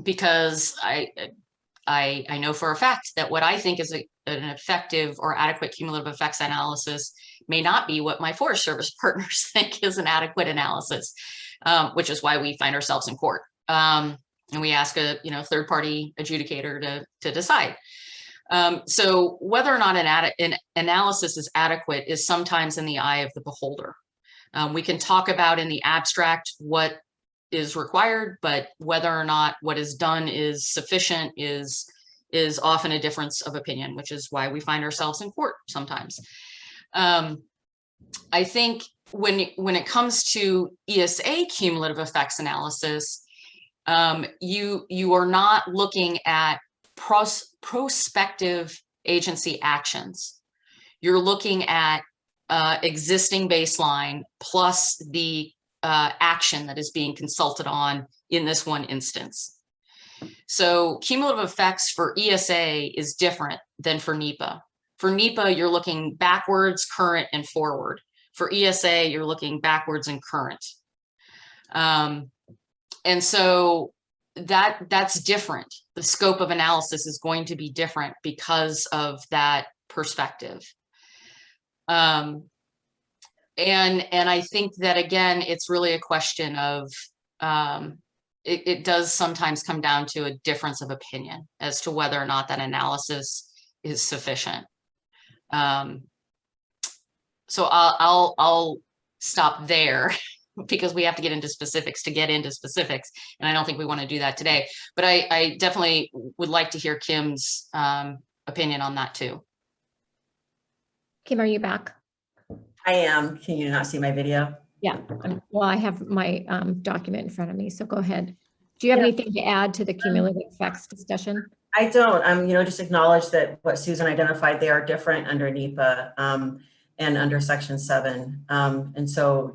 because I know for a fact that what I think is an effective or adequate cumulative effects analysis may not be what my Forest Service partners think is an adequate analysis, which is why we find ourselves in court. And we ask a third-party adjudicator to decide. So whether or not an analysis is adequate is sometimes in the eye of the beholder. We can talk about in the abstract what is required, but whether or not what is done is sufficient is often a difference of opinion, which is why we find ourselves in court sometimes. I think when it comes to ESA cumulative effects analysis, you are not looking at prospective agency actions. You're looking at existing baseline plus the action that is being consulted on in this one instance. So cumulative effects for ESA is different than for NEPA. For NEPA, you're looking backwards, current, and forward. For ESA, you're looking backwards and current. And so that's different. The scope of analysis is going to be different because of that perspective. And I think that, again, it's really a question of, it does sometimes come down to a difference of opinion as to whether or not that analysis is sufficient. So I'll stop there because we have to get into specifics to get into specifics. And I don't think we want to do that today, but I definitely would like to hear Kim's opinion on that too. Kim, are you back? I am. Can you not see my video? Yeah. Well, I have my document in front of me, so go ahead. Do you have anything to add to the cumulative effects discussion? I don't. Just acknowledge that what Susan identified, they are different under NEPA and under Section 7. And so,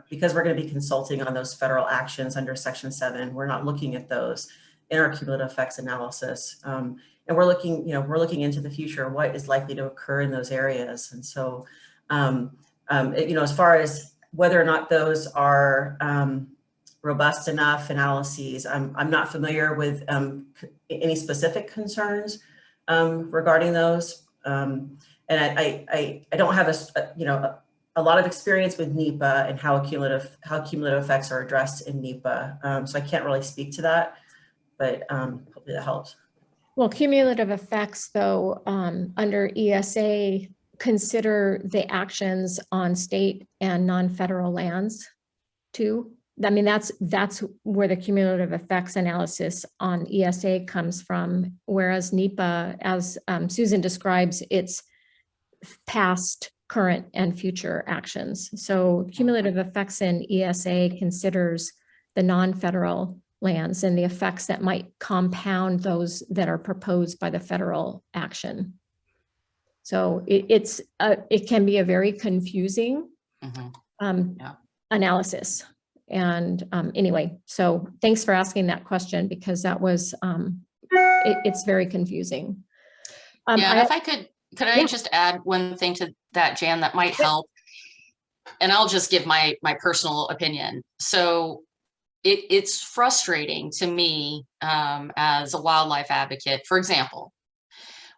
because we're going to be consulting on those federal actions under Section 7, we're not looking at those in our cumulative effects analysis. And we're looking into the future, what is likely to occur in those areas. And so, as far as whether or not those are robust enough analyses, I'm not familiar with any specific concerns regarding those. And I don't have a lot of experience with NEPA and how cumulative effects are addressed in NEPA. So I can't really speak to that, but hopefully that helps. Well, cumulative effects, though, under ESA, consider the actions on state and non-federal lands too. I mean, that's where the cumulative effects analysis on ESA comes from, whereas NEPA, as Susan describes, it's past, current, and future actions. So cumulative effects in ESA considers the non-federal lands and the effects that might compound those that are proposed by the federal action. So it can be a very confusing analysis. And anyway, so thanks for asking that question, because that was, it's very confusing. Yeah, if I could I just add one thing to that, Jan, that might help? And I'll just give my personal opinion. So it's frustrating to me as a wildlife advocate, for example,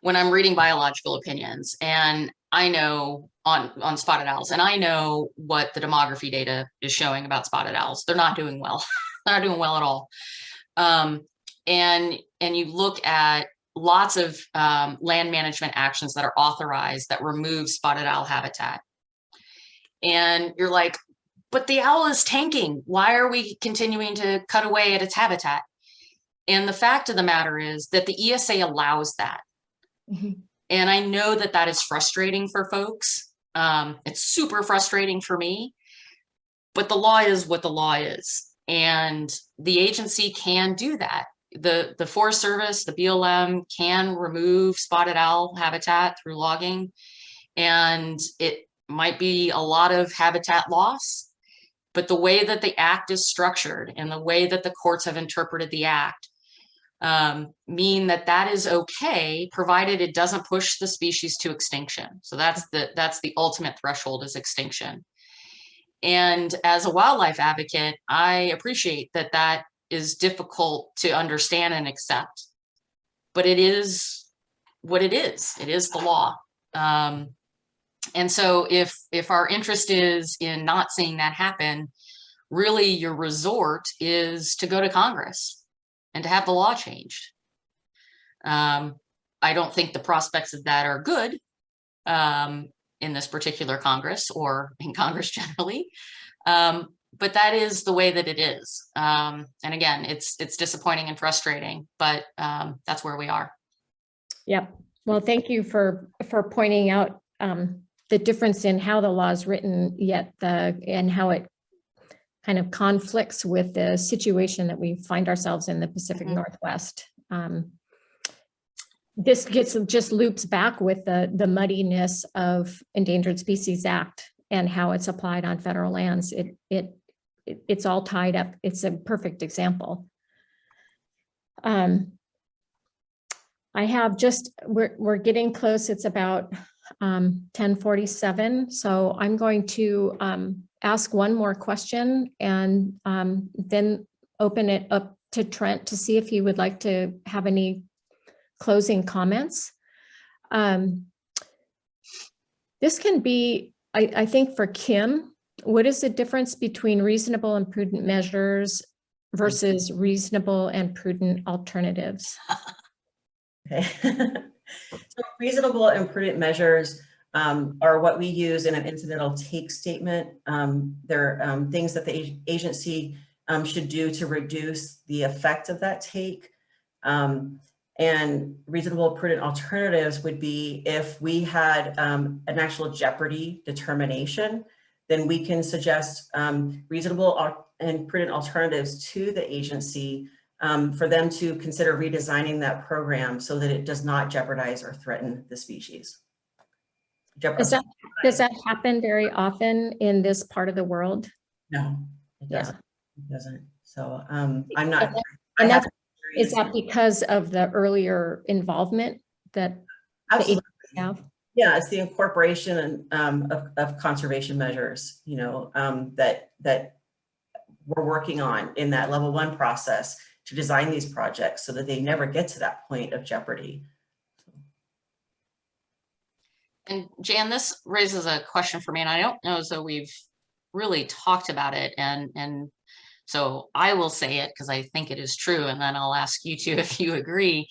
when I'm reading biological opinions, and I know on spotted owls, and I know what the demography data is showing about spotted owls. They're not doing well. They're not doing well at all. And you look at lots of land management actions that are authorized that remove spotted owl habitat. And you're like, but the owl is tanking. Why are we continuing to cut away at its habitat? And the fact of the matter is that the ESA allows that. Mm-hmm. And I know that that is frustrating for folks. It's super frustrating for me, but the law is what the law is. And the agency can do that. The Forest Service, the BLM can remove spotted owl habitat through logging. And it might be a lot of habitat loss, but the way that the act is structured and the way that the courts have interpreted the act mean that that is okay, provided it doesn't push the species to extinction. So that's the ultimate threshold, is extinction. And as a wildlife advocate, I appreciate that that is difficult to understand and accept, but it is what it is. It is the law. And so if our interest is in not seeing that happen, really your resort is to go to Congress and to have the law changed. I don't think the prospects of that are good in this particular Congress or in Congress generally, but that is the way that it is. And again, it's disappointing and frustrating, but that's where we are. Yep. Well, thank you for pointing out the difference in how the law is written, and how it kind of conflicts with the situation that we find ourselves in the Pacific Northwest. This just loops back with the muddiness of Endangered Species Act and how it's applied on federal lands. It's all tied up. It's a perfect example. I have we're getting close. It's about 10:47. So I'm going to ask one more question and then open it up to Trent to see if he would like to have any closing comments. This can be, I think, for Kim, what is the difference between reasonable and prudent measures versus reasonable and prudent alternatives? Okay. So reasonable and prudent measures are what we use in an incidental take statement. They're things that the agency should do to reduce the effect of that take. And reasonable prudent alternatives would be if we had an actual jeopardy determination, then we can suggest reasonable and prudent alternatives to the agency for them to consider redesigning that program so that it does not jeopardize or threaten the species. Does that happen very often in this part of the world? No, it doesn't. It doesn't. So I'm not. Is that because of the earlier involvement that the agency have? Yeah, it's the incorporation of conservation measures, that we're working on in that level 1 process to design these projects so that they never get to that point of jeopardy. And Jan, this raises a question for me, and I don't know as though we've really talked about it. And so I will say it because I think it is true, and then I'll ask you two if you agree.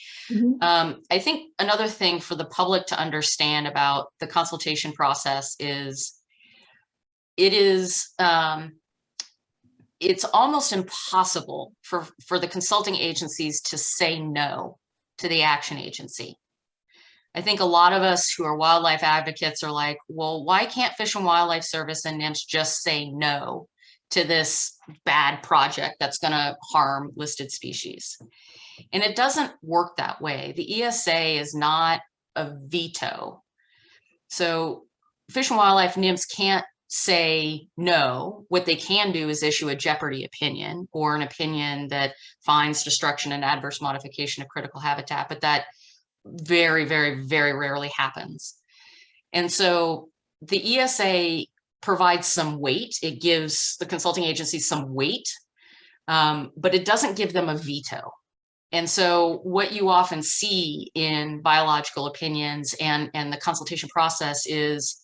I think another thing for the public to understand about the consultation process is it's almost impossible for the consulting agencies to say no to the action agency. I think a lot of us who are wildlife advocates are like, well, why can't Fish and Wildlife Service and NIMS just say no to this bad project that's going to harm listed species? And it doesn't work that way. The ESA is not a veto. So Fish and Wildlife NIMS can't say no. What they can do is issue a jeopardy opinion or an opinion that finds destruction and adverse modification of critical habitat, but that very, very, very rarely happens. And so the ESA provides some weight. It gives the consulting agency some weight, but it doesn't give them a veto. And so what you often see in biological opinions and the consultation process is,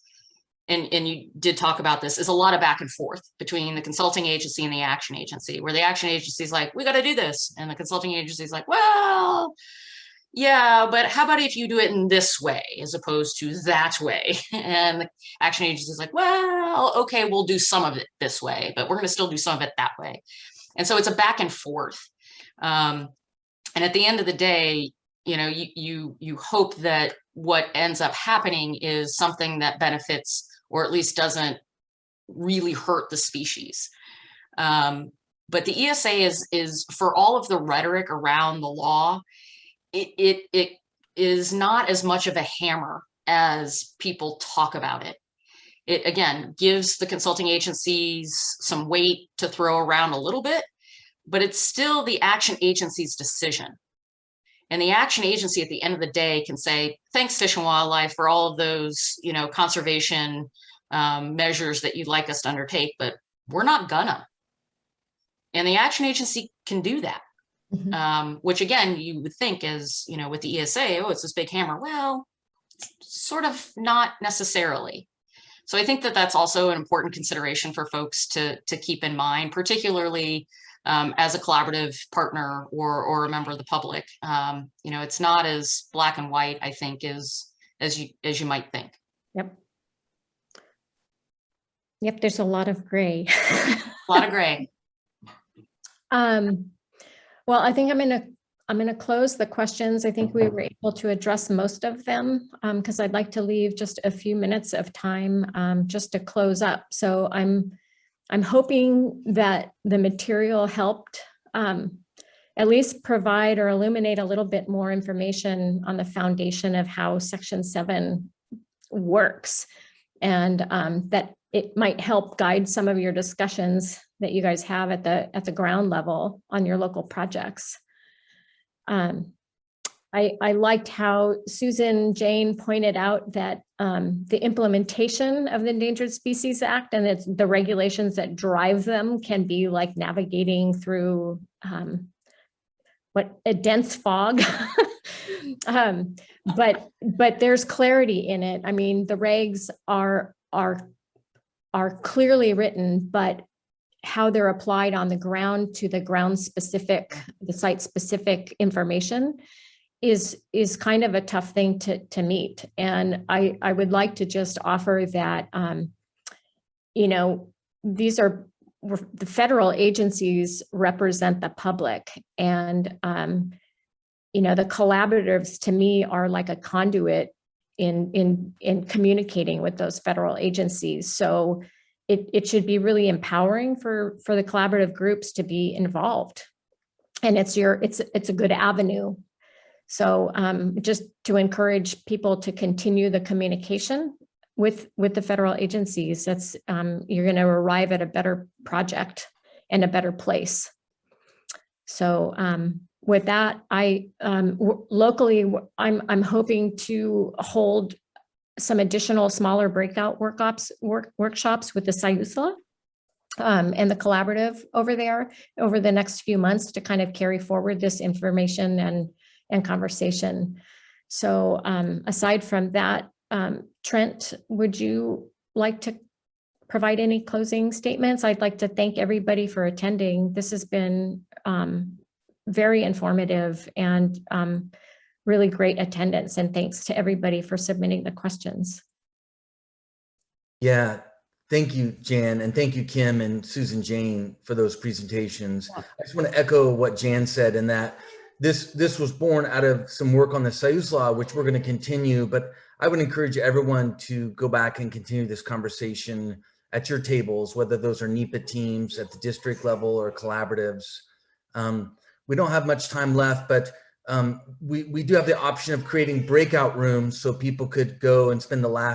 and you did talk about this, is a lot of back and forth between the consulting agency and the action agency, where the action agency is like, we got to do this. And the consulting agency is like, well, yeah, but how about if you do it in this way as opposed to that way? And the action agency is like, well, okay, we'll do some of it this way, but we're going to still do some of it that way. And so it's a back and forth. And at the end of the day, you know, you hope that what ends up happening is something that benefits, or at least doesn't really hurt the species. But the ESA is for all of the rhetoric around the law, it is not as much of a hammer as people talk about it. It, again, gives the consulting agencies some weight to throw around a little bit, but it's still the action agency's decision. And the action agency at the end of the day can say, thanks, Fish and Wildlife, for all of those, you know, conservation measures that you'd like us to undertake, but we're not gonna. And the action agency can do that. Which again, you would think is, you know, with the ESA, oh, it's this big hammer. Well, sort of not necessarily. So I think that that's also an important consideration for folks to keep in mind, particularly as a collaborative partner or a member of the public. You know, it's not as black and white, I think, as you might think. Yep. Yep, there's a lot of gray. A lot of gray. Well, I think I'm gonna close the questions. I think we were able to address most of them because I'd like to leave just a few minutes of time just to close up. So I'm hoping that the material helped at least provide or illuminate a little bit more information on the foundation of how Section 7 works, and that it might help guide some of your discussions that you guys have at the ground level on your local projects. I liked how Susan Jane pointed out that the implementation of the Endangered Species Act and the regulations that drive them can be like navigating through a dense fog. But there's clarity in it. I mean, the regs are clearly written, but how they're applied on the ground to the ground specific, the site specific information is kind of a tough thing to meet. And I would like to just offer that, you know, the federal agencies represent the public, and, you know, the collaboratives to me are like a conduit in communicating with those federal agencies. So it should be really empowering for the collaborative groups to be involved, and it's a good avenue. So just to encourage people to continue the communication with the federal agencies, that's you're going to arrive at a better project and a better place. So with that, locally, I'm hoping to hold some additional smaller breakout workshops with the SIUSLA and the collaborative over there over the next few months to kind of carry forward this information and conversation. So aside from that, Trent, would you like to provide any closing statements? I'd like to thank everybody for attending. This has been very informative and really great attendance, and thanks to everybody for submitting the questions. Yeah, thank you, Jan, and thank you, Kim and Susan Jane, for those presentations. I just want to echo what Jan said, in that this was born out of some work on the SIUSLA, which we're going to continue, but I would encourage everyone to go back and continue this conversation at your tables, whether those are NEPA teams at the district level or collaboratives. We don't have much time left, but we do have the option of creating breakout rooms so people could go and spend the last